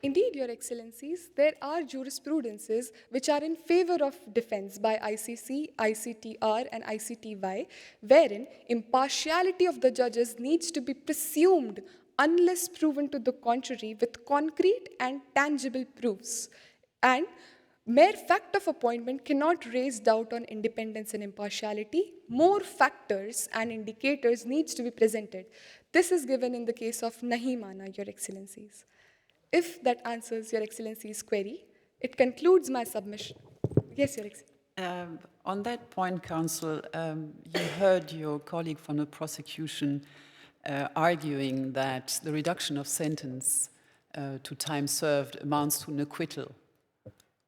Indeed, Your Excellencies, there are jurisprudences which are in favor of defense by ICC, ICTR, and ICTY, wherein impartiality of the judges needs to be presumed unless proven to the contrary with concrete and tangible proofs. And mere fact of appointment cannot raise doubt on independence and impartiality. More factors and indicators needs to be presented. This is given in the case of Nahi Mana, Your Excellencies. If that answers Your Excellency's query, it concludes my submission. Yes, Your Excellency. On that point, counsel, you heard your colleague from the prosecution arguing that the reduction of sentence to time served amounts to an acquittal.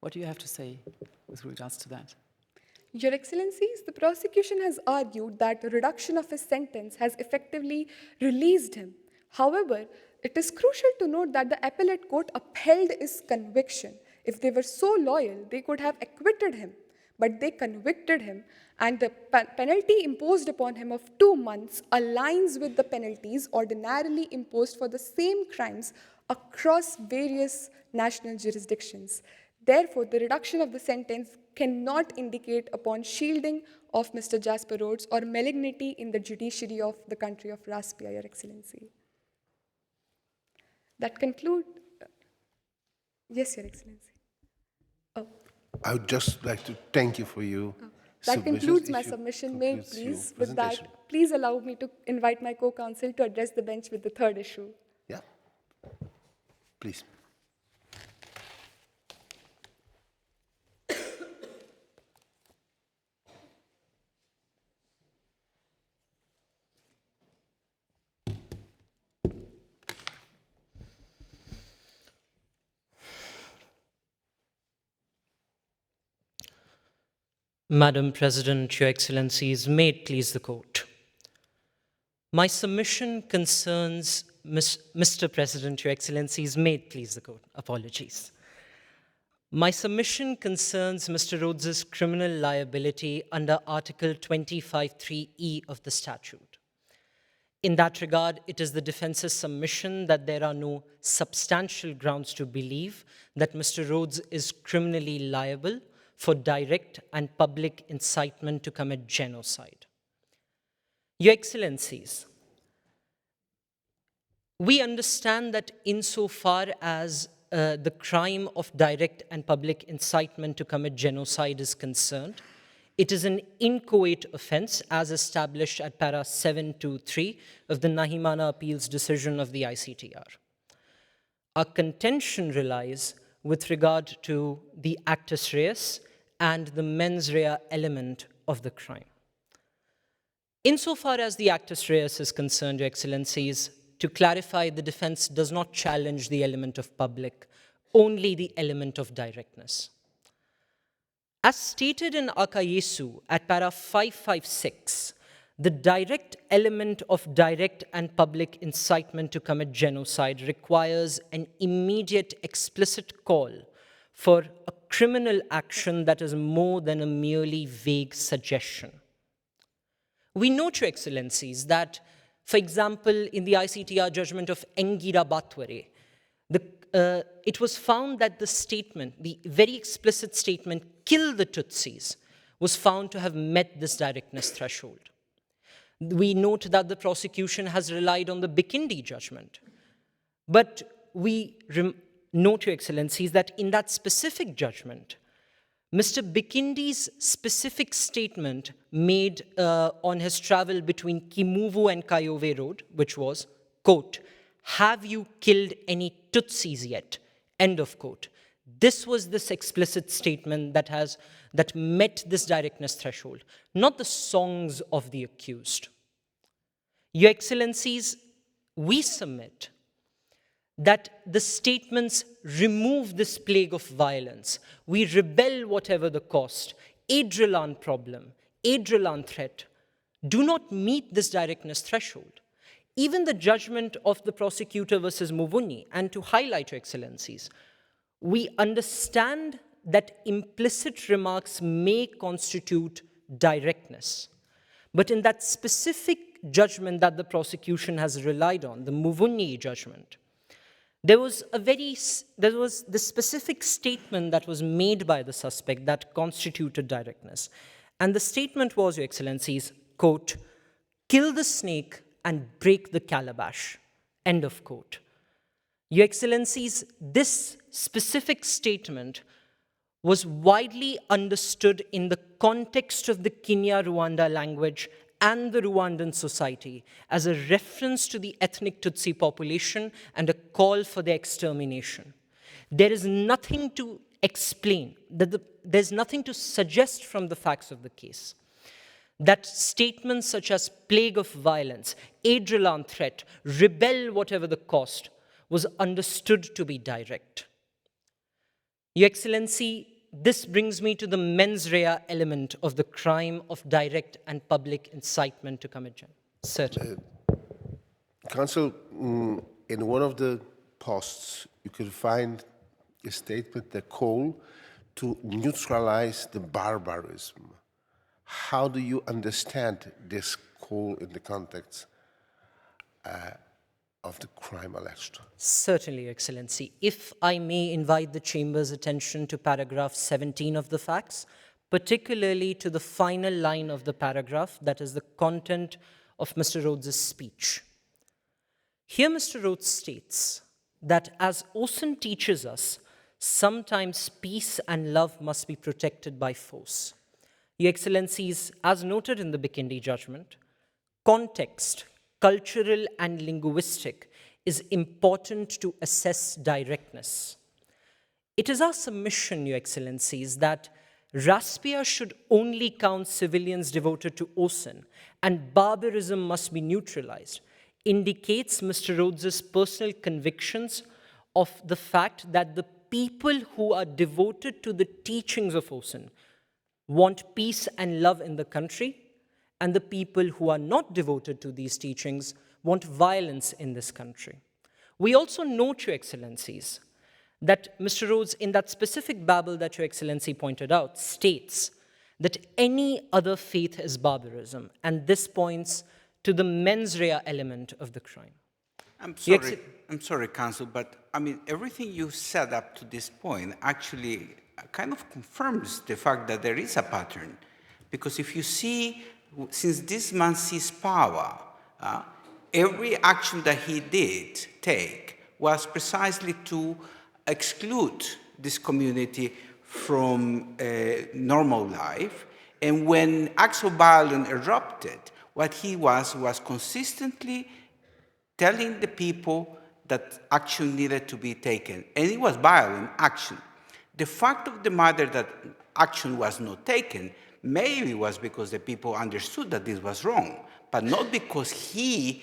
What do you have to say with regards to that? Your Excellencies, the prosecution has argued that the reduction of his sentence has effectively released him. However, it is crucial to note that the appellate court upheld his conviction. If they were so loyal, they could have acquitted him, but they convicted him, and the penalty imposed upon him of 2 months aligns with the penalties ordinarily imposed for the same crimes across various national jurisdictions. Therefore, the reduction of the sentence cannot indicate upon shielding of Mr. Jasper Rhodes or malignity in the judiciary of the country of Raspia, Your Excellency. That concludes. Yes, Your Excellency. Oh. I would just like to thank you for you. That concludes my submission. May I please, with that, please allow me to invite my co-counsel to address the bench with the third issue. Yeah, please. Madam President, Your Excellencies, may it please the court. My submission concerns, Mr. President, Your Excellencies, may it please the court. Apologies. My submission concerns Mr. Rhodes's criminal liability under Article 25(3)(e) of the statute. In that regard, it is the defense's submission that there are no substantial grounds to believe that Mr. Rhodes is criminally liable for direct and public incitement to commit genocide. Your Excellencies, we understand that insofar as the crime of direct and public incitement to commit genocide is concerned, it is an inchoate offense as established at para 723 of the Nahi Mana Appeals decision of the ICTR. Our contention relies with regard to the actus reus and the mens rea element of the crime. Insofar as the actus reus is concerned, Your Excellencies, to clarify, the defense does not challenge the element of public, only the element of directness. As stated in Akayesu at para 556, the direct element of direct and public incitement to commit genocide requires an immediate explicit call for a criminal action that is more than a merely vague suggestion. We note, Your Excellencies, that, for example, in the ICTR judgment of Engira Batware, it was found that the statement, the very explicit statement, kill the Tutsis, was found to have met this directness threshold. We note that the prosecution has relied on the Bikindi judgment. But we note, Your Excellencies, that in that specific judgment, Mr. Bikindi's specific statement made on his travel between Kimuvu and Kayove Road, which was, quote, "Have you killed any Tutsis yet?" End of quote. This was this explicit statement that met this directness threshold, not the songs of the accused. Your Excellencies, we submit that the statements remove this plague of violence. We rebel whatever the cost. Adrilan problem, Adrilan threat, do not meet this directness threshold. Even the judgment of the prosecutor versus Muvunyi, and to highlight, Your Excellencies, we understand that implicit remarks may constitute directness. But in that specific judgment that the prosecution has relied on, the Muvunyi judgment, there was the specific statement that was made by the suspect that constituted directness. And the statement was, Your Excellencies, quote, "Kill the snake and break the calabash," end of quote. Your Excellencies, this specific statement was widely understood in the context of the Kinya-Rwanda language and the Rwandan society as a reference to the ethnic Tutsi population and a call for their extermination. There is nothing to explain, there's nothing to suggest from the facts of the case that statements such as plague of violence, Adrilan threat, rebel whatever the cost, was understood to be direct. Your Excellency, this brings me to the mens rea element of the crime of direct and public incitement to commit genocide. Certainly. Counsel, in one of the posts, you could find a statement that call to neutralize the barbarism. How do you understand this call in the context of the crime alleged? Certainly, Your Excellency. If I may invite the Chamber's attention to paragraph 17 of the facts, particularly to the final line of the paragraph, that is the content of Mr. Rhodes' speech. Here Mr. Rhodes states that as Osen teaches us, sometimes peace and love must be protected by force. Your Excellencies, as noted in the Bikindi judgment, context, cultural and linguistic, is important to assess directness. It is our submission, Your Excellencies, that Raspia should only count civilians devoted to Osen, and barbarism must be neutralized, indicates Mr. Rhodes' personal convictions of the fact that the people who are devoted to the teachings of Osen want peace and love in the country, and the people who are not devoted to these teachings want violence in this country. We also note, Your Excellencies, that Mr. Rhodes, in that specific babble that Your Excellency pointed out, states that any other faith is barbarism, and this points to the mens rea element of the crime. I'm sorry, Counsel, but I mean, everything you said up to this point actually kind of confirms the fact that there is a pattern. Because if you see, since this man seized power, every action that he did take was precisely to exclude this community from normal life. And when acts of violence erupted, what he was consistently telling the people that action needed to be taken. And it was violent action. The fact of the matter that action was not taken maybe was because the people understood that this was wrong, but not because he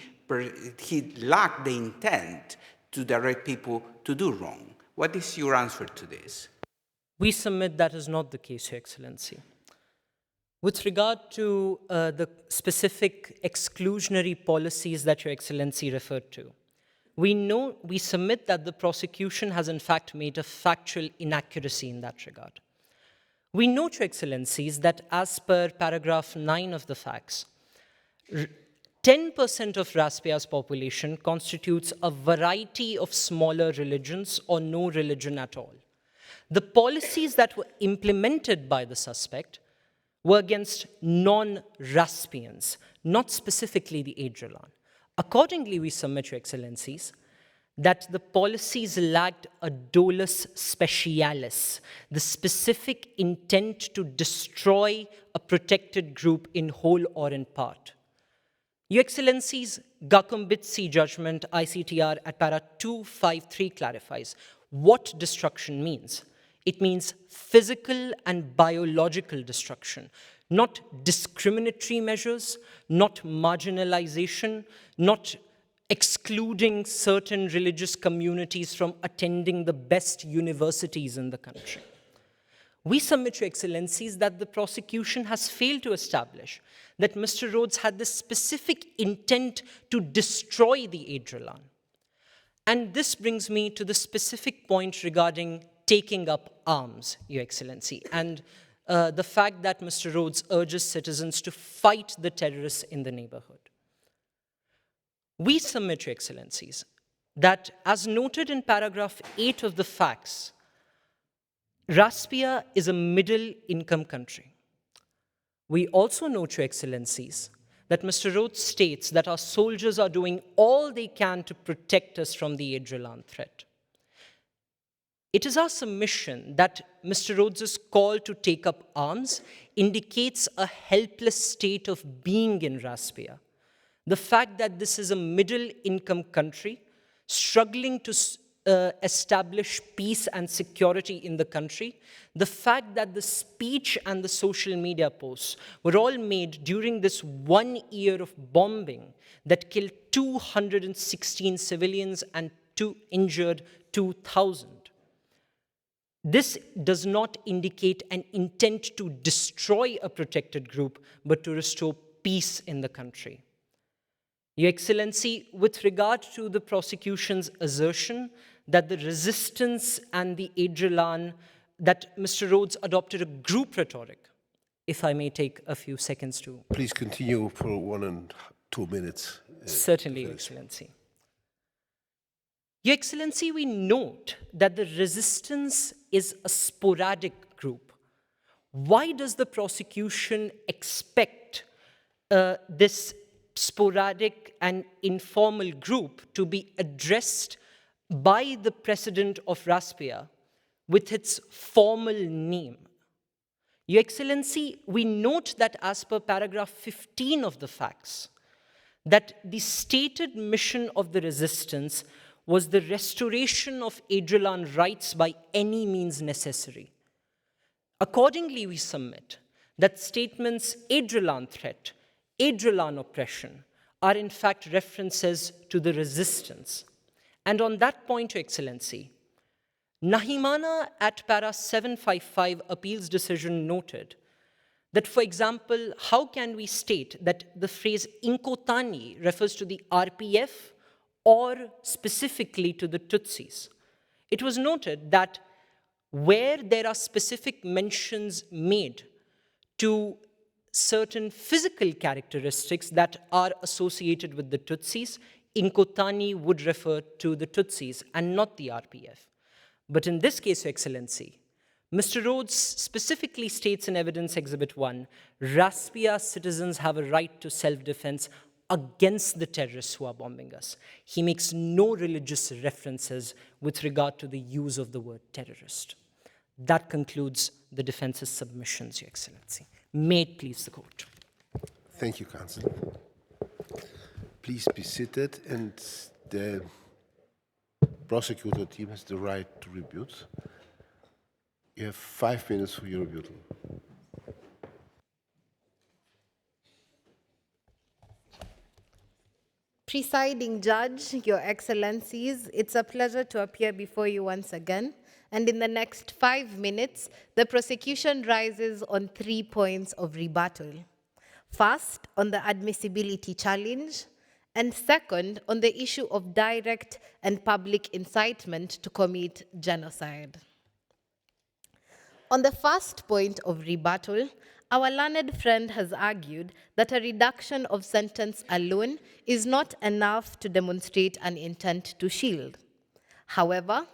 lacked the intent to direct people to do wrong. What is your answer to this? We submit that is not the case, Your Excellency. With regard to the specific exclusionary policies that Your Excellency referred to, we submit that the prosecution has in fact made a factual inaccuracy in that regard. We note, Your Excellencies, that as per paragraph 9 of the facts, 10% of Raspia's population constitutes a variety of smaller religions or no religion at all. The policies that were implemented by the suspect were against non-Raspians, not specifically the Adrilan. Accordingly, we submit, Your Excellencies, that the policies lacked a dolus specialis, the specific intent to destroy a protected group in whole or in part. Your Excellencies, Gakumbitsi judgment, ICTR at para 253 clarifies what destruction means. It means physical and biological destruction, not discriminatory measures, not marginalization, not excluding certain religious communities from attending the best universities in the country. We submit to Excellencies that the prosecution has failed to establish that Mr. Rhodes had this specific intent to destroy the Adrilan. And this brings me to the specific point regarding taking up arms, Your Excellency, and the fact that Mr. Rhodes urges citizens to fight the terrorists in the neighborhood. We submit to Excellencies that, as noted in paragraph 8 of the facts, Raspia is a middle-income country. We also note to Excellencies that Mr. Rhodes states that our soldiers are doing all they can to protect us from the Adrilan threat. It is our submission that Mr. Rhodes's call to take up arms indicates a helpless state of being in Raspia. The fact that this is a middle-income country struggling to establish peace and security in the country, the fact that the speech and the social media posts were all made during this 1 year of bombing that killed 216 civilians and injured 2,000. This does not indicate an intent to destroy a protected group, but to restore peace in the country. Your Excellency, with regard to the prosecution's assertion that the resistance and the Adrilan, that Mr. Rhodes adopted a group rhetoric, if I may take a few seconds to... Please continue for 1 and 2 minutes. Certainly, Your Excellency. Your Excellency, we note that the resistance is a sporadic group. Why does the prosecution expect this sporadic and informal group to be addressed by the president of Raspia with its formal name? Your Excellency, we note that as per paragraph 15 of the facts, that the stated mission of the resistance was the restoration of Adrilan rights by any means necessary. Accordingly, we submit that statements Adrilan threat, Adrilan oppression are in fact references to the resistance. And on that point, Your Excellency, Nahimana at para 755 appeals decision noted that, for example, how can we state that the phrase Inkotani refers to the RPF or specifically to the Tutsis? It was noted that where there are specific mentions made to certain physical characteristics that are associated with the Tutsis, Inkotani would refer to the Tutsis and not the RPF. But in this case, Your Excellency, Mr. Rhodes specifically states in Evidence Exhibit 1, Raspia citizens have a right to self-defense against the terrorists who are bombing us. He makes no religious references with regard to the use of the word terrorist. That concludes the defense's submissions, Your Excellency. May it please the court. Thank you, Counsel. Please be seated, and the prosecutor team has the right to rebut. You have 5 minutes for your rebuttal. Presiding Judge, Your Excellencies, it's a pleasure to appear before you once again. And in the next 5 minutes, the prosecution rises on 3 points of rebuttal. First, on the admissibility challenge, and second, on the issue of direct and public incitement to commit genocide. On the first point of rebuttal, our learned friend has argued that a reduction of sentence alone is not enough to demonstrate an intent to shield. However,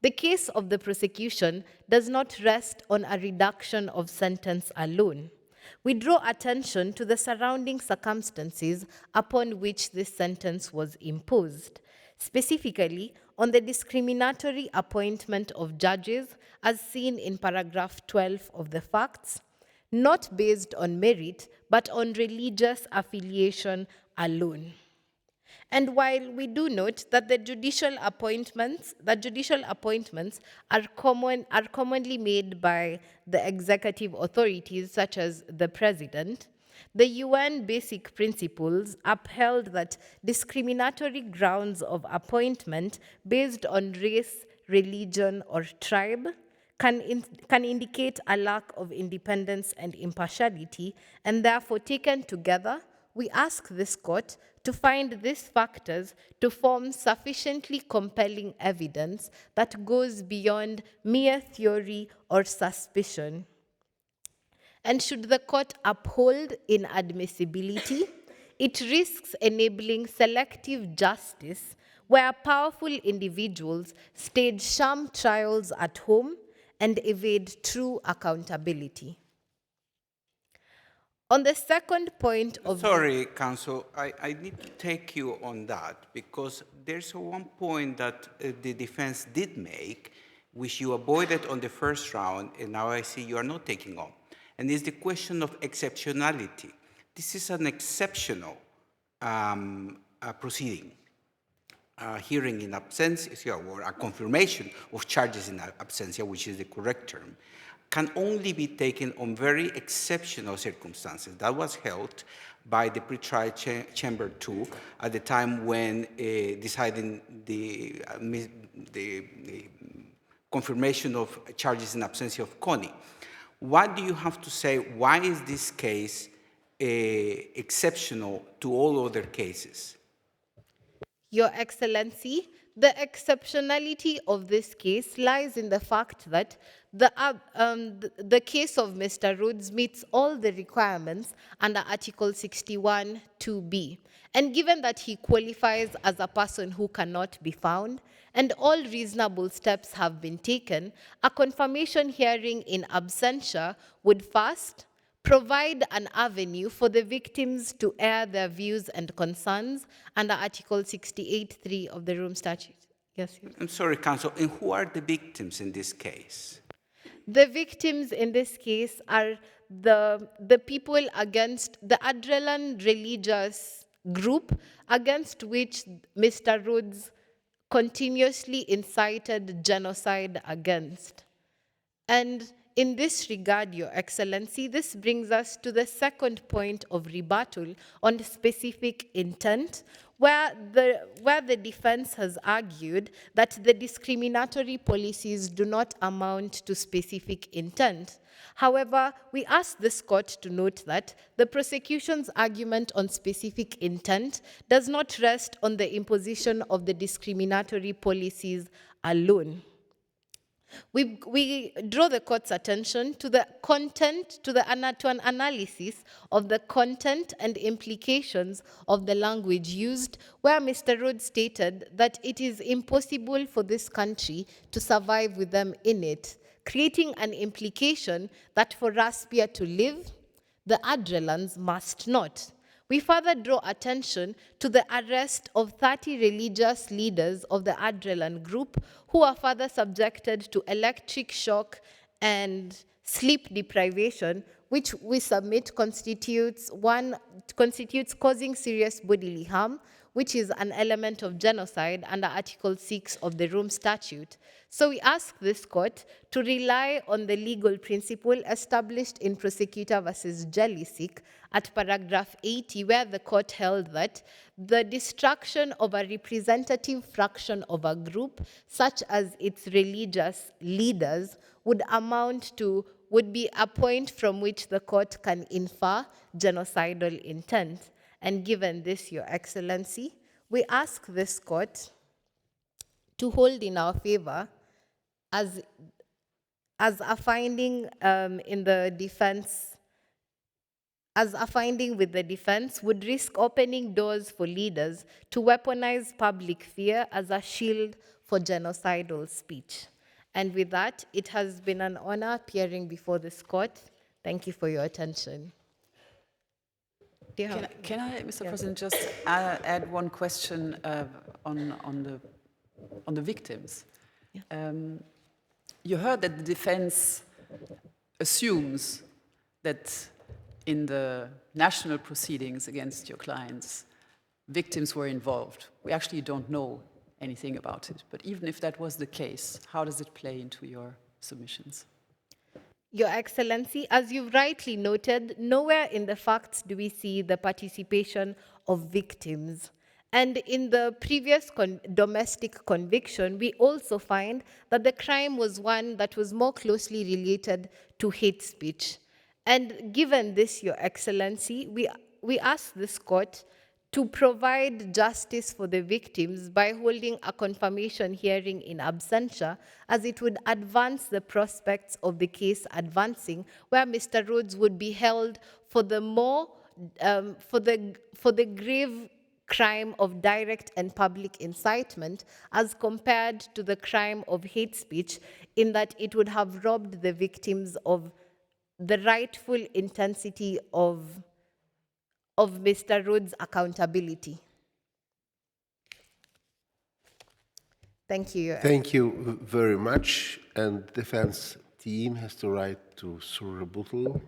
the case of the prosecution does not rest on a reduction of sentence alone. We draw attention to the surrounding circumstances upon which this sentence was imposed, specifically on the discriminatory appointment of judges as seen in paragraph 12 of the facts, not based on merit, but on religious affiliation alone. And while we do note that the judicial appointments are commonly made by the executive authorities, such as the president, the UN Basic Principles upheld that discriminatory grounds of appointment based on race, religion, or tribe can indicate a lack of independence and impartiality, and therefore, taken together, we ask this court to find these factors to form sufficiently compelling evidence that goes beyond mere theory or suspicion. And should the court uphold inadmissibility, it risks enabling selective justice where powerful individuals stage sham trials at home and evade true accountability. On the second point of... Sorry, counsel, I need to take you on that because there's one point that the defense did make, which you avoided on the first round, and now I see you are not taking on. And it's the question of exceptionality. This is an exceptional proceeding, hearing in absentia, or a confirmation of charges in absentia, which is the correct term, can only be taken on very exceptional circumstances. That was held by the pretrial chamber 2 at the time when deciding the confirmation of charges in absentia of Connie. What do you have to say? Why is this case exceptional to all other cases? Your Excellency, the exceptionality of this case lies in the fact that the case of Mr. Rhodes meets all the requirements under Article 61 2b. And given that he qualifies as a person who cannot be found, and all reasonable steps have been taken, a confirmation hearing in absentia would first provide an avenue for the victims to air their views and concerns under Article 68(3) of the Rome Statute. Yes. I'm sorry, counsel, and who are the victims in this case? The victims in this case are the people against the Adrelan religious group against which Mr. Rhodes continuously incited genocide against. And in this regard, Your Excellency, this brings us to the second point of rebuttal on specific intent, where the defense has argued that the discriminatory policies do not amount to specific intent. However, we ask this court to note that the prosecution's argument on specific intent does not rest on the imposition of the discriminatory policies alone. We draw the court's attention to the content, to an analysis of the content and implications of the language used, where Mr. Rhodes stated that it is impossible for this country to survive with them in it, creating an implication that for Raspia to live, the Adrelans must not. We further draw attention to the arrest of 30 religious leaders of the Adrelan group who are further subjected to electric shock and sleep deprivation, which we submit constitutes causing serious bodily harm, which is an element of genocide under Article 6 of the Rome Statute. So we ask this court to rely on the legal principle established in Prosecutor versus Jelisic at paragraph 80, where the court held that the destruction of a representative fraction of a group, such as its religious leaders, would be a point from which the court can infer genocidal intent. And given this, Your Excellency, we ask this court to hold in our favor as a finding in the defense, as a finding with the defense would risk opening doors for leaders to weaponize public fear as a shield for genocidal speech. And with that, it has been an honor appearing before this court. Thank you for your attention. Can I, Mr. President, just add one question on the victims? Yeah. You heard that the defense assumes that in the national proceedings against your clients, victims were involved. We actually don't know anything about it. But even if that was the case, how does it play into your submissions? Your Excellency, as you've rightly noted, nowhere in the facts do we see the participation of victims. And in the previous domestic conviction, we also find that the crime was one that was more closely related to hate speech. And given this, Your Excellency, we ask this court to provide justice for the victims by holding a confirmation hearing in absentia, as it would advance the prospects of the case advancing, where Mr. Rhodes would be held for the grave crime of direct and public incitement as compared to the crime of hate speech, in that it would have robbed the victims of the rightful intensity of Mr. Rhodes' accountability. Thank you, Your Thank you very much. And the defense team has the right to rebuttal.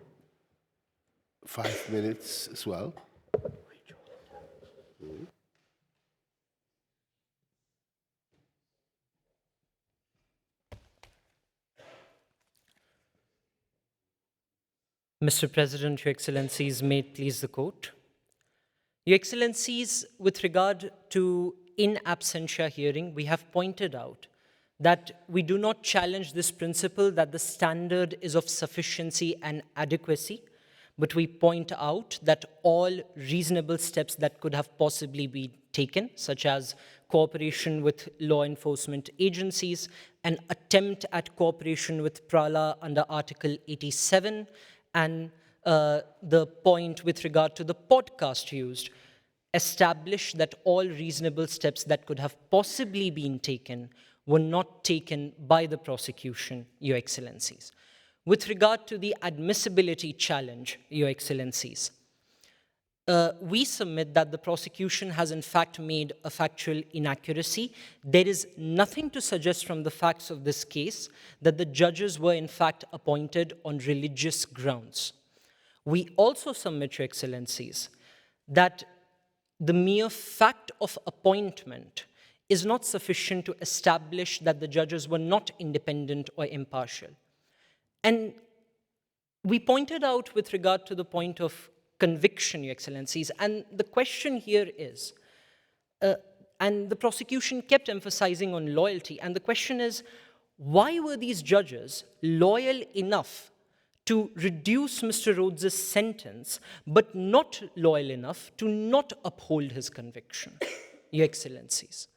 5 minutes as well. Mr. President, Your Excellencies, may it please the court. Your Excellencies, with regard to in absentia hearing, we have pointed out that we do not challenge this principle that the standard is of sufficiency and adequacy, but we point out that all reasonable steps that could have possibly been taken, such as cooperation with law enforcement agencies, an attempt at cooperation with Prala under Article 87, and the point with regard to the podcast used, establish that all reasonable steps that could have possibly been taken were not taken by the prosecution, Your Excellencies. With regard to the admissibility challenge, Your Excellencies, we submit that the prosecution has in fact made a factual inaccuracy. There is nothing to suggest from the facts of this case that the judges were in fact appointed on religious grounds. We also submit, Your Excellencies, that the mere fact of appointment is not sufficient to establish that the judges were not independent or impartial. And we pointed out with regard to the point of conviction, Your Excellencies, and the question here is, and the prosecution kept emphasizing on loyalty, and the question is, why were these judges loyal enough to reduce Mr. Rhodes' sentence, but not loyal enough to not uphold his conviction, Your Excellencies?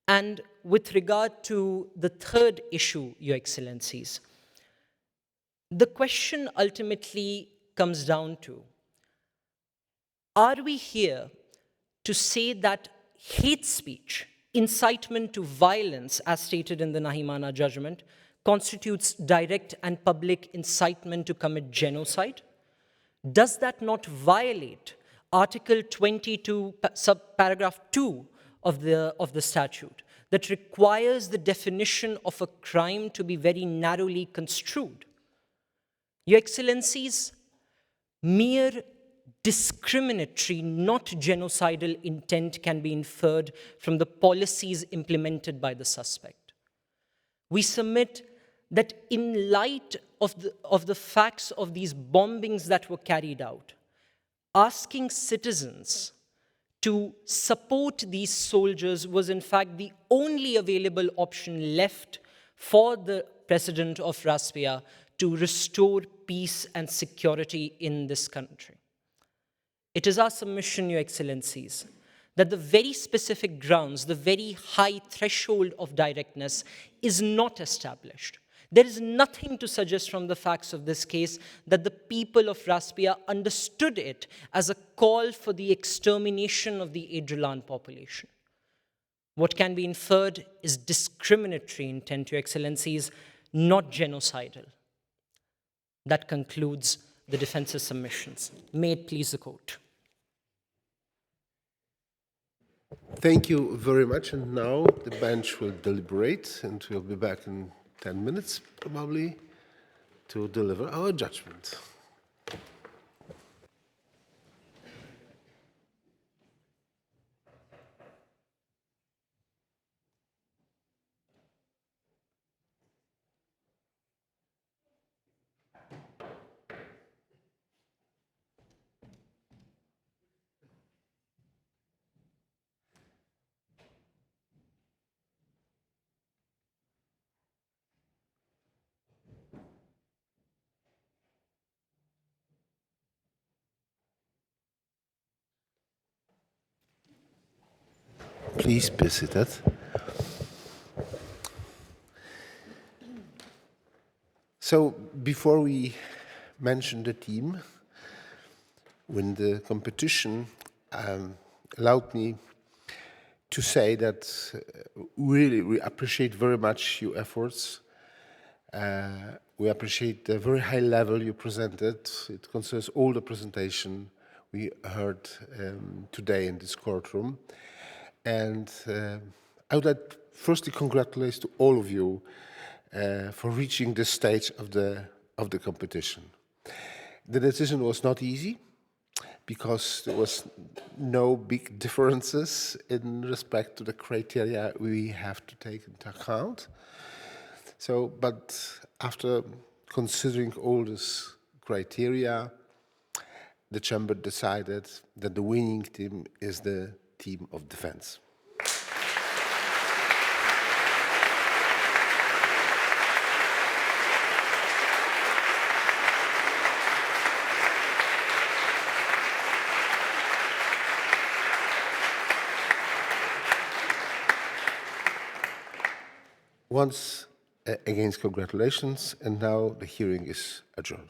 And with regard to the third issue, Your Excellencies, the question ultimately comes down to, are we here to say that hate speech, incitement to violence, as stated in the Nahimana judgment, constitutes direct and public incitement to commit genocide? Does that not violate Article 22, subparagraph 2 of the statute, that requires the definition of a crime to be very narrowly construed? Your Excellencies, mere discriminatory, not genocidal intent can be inferred from the policies implemented by the suspect. We submit that in light of the facts of these bombings that were carried out, asking citizens to support these soldiers was in fact the only available option left for the president of Raspia to restore peace and security in this country. It is our submission, Your Excellencies, that the very specific grounds, the very high threshold of directness is not established. There is nothing to suggest from the facts of this case that the people of Raspia understood it as a call for the extermination of the Adrilan population. What can be inferred is discriminatory intent, Your Excellencies, not genocidal. That concludes the defense's submissions. May it please the court. Thank you very much. And now the bench will deliberate, and we'll be back in 10 minutes, probably, to deliver our judgment. Please be seated. So before we mention the team, when the competition allowed me to say that really we appreciate very much your efforts. We appreciate the very high level you presented. It concerns all the presentation we heard today in this courtroom. And I would like firstly congratulate to all of you for reaching this stage of the competition. The decision was not easy because there was no big differences in respect to the criteria we have to take into account. So, but after considering all these criteria, the chamber decided that the winning team is the team of defense. Once again, congratulations, and now the hearing is adjourned.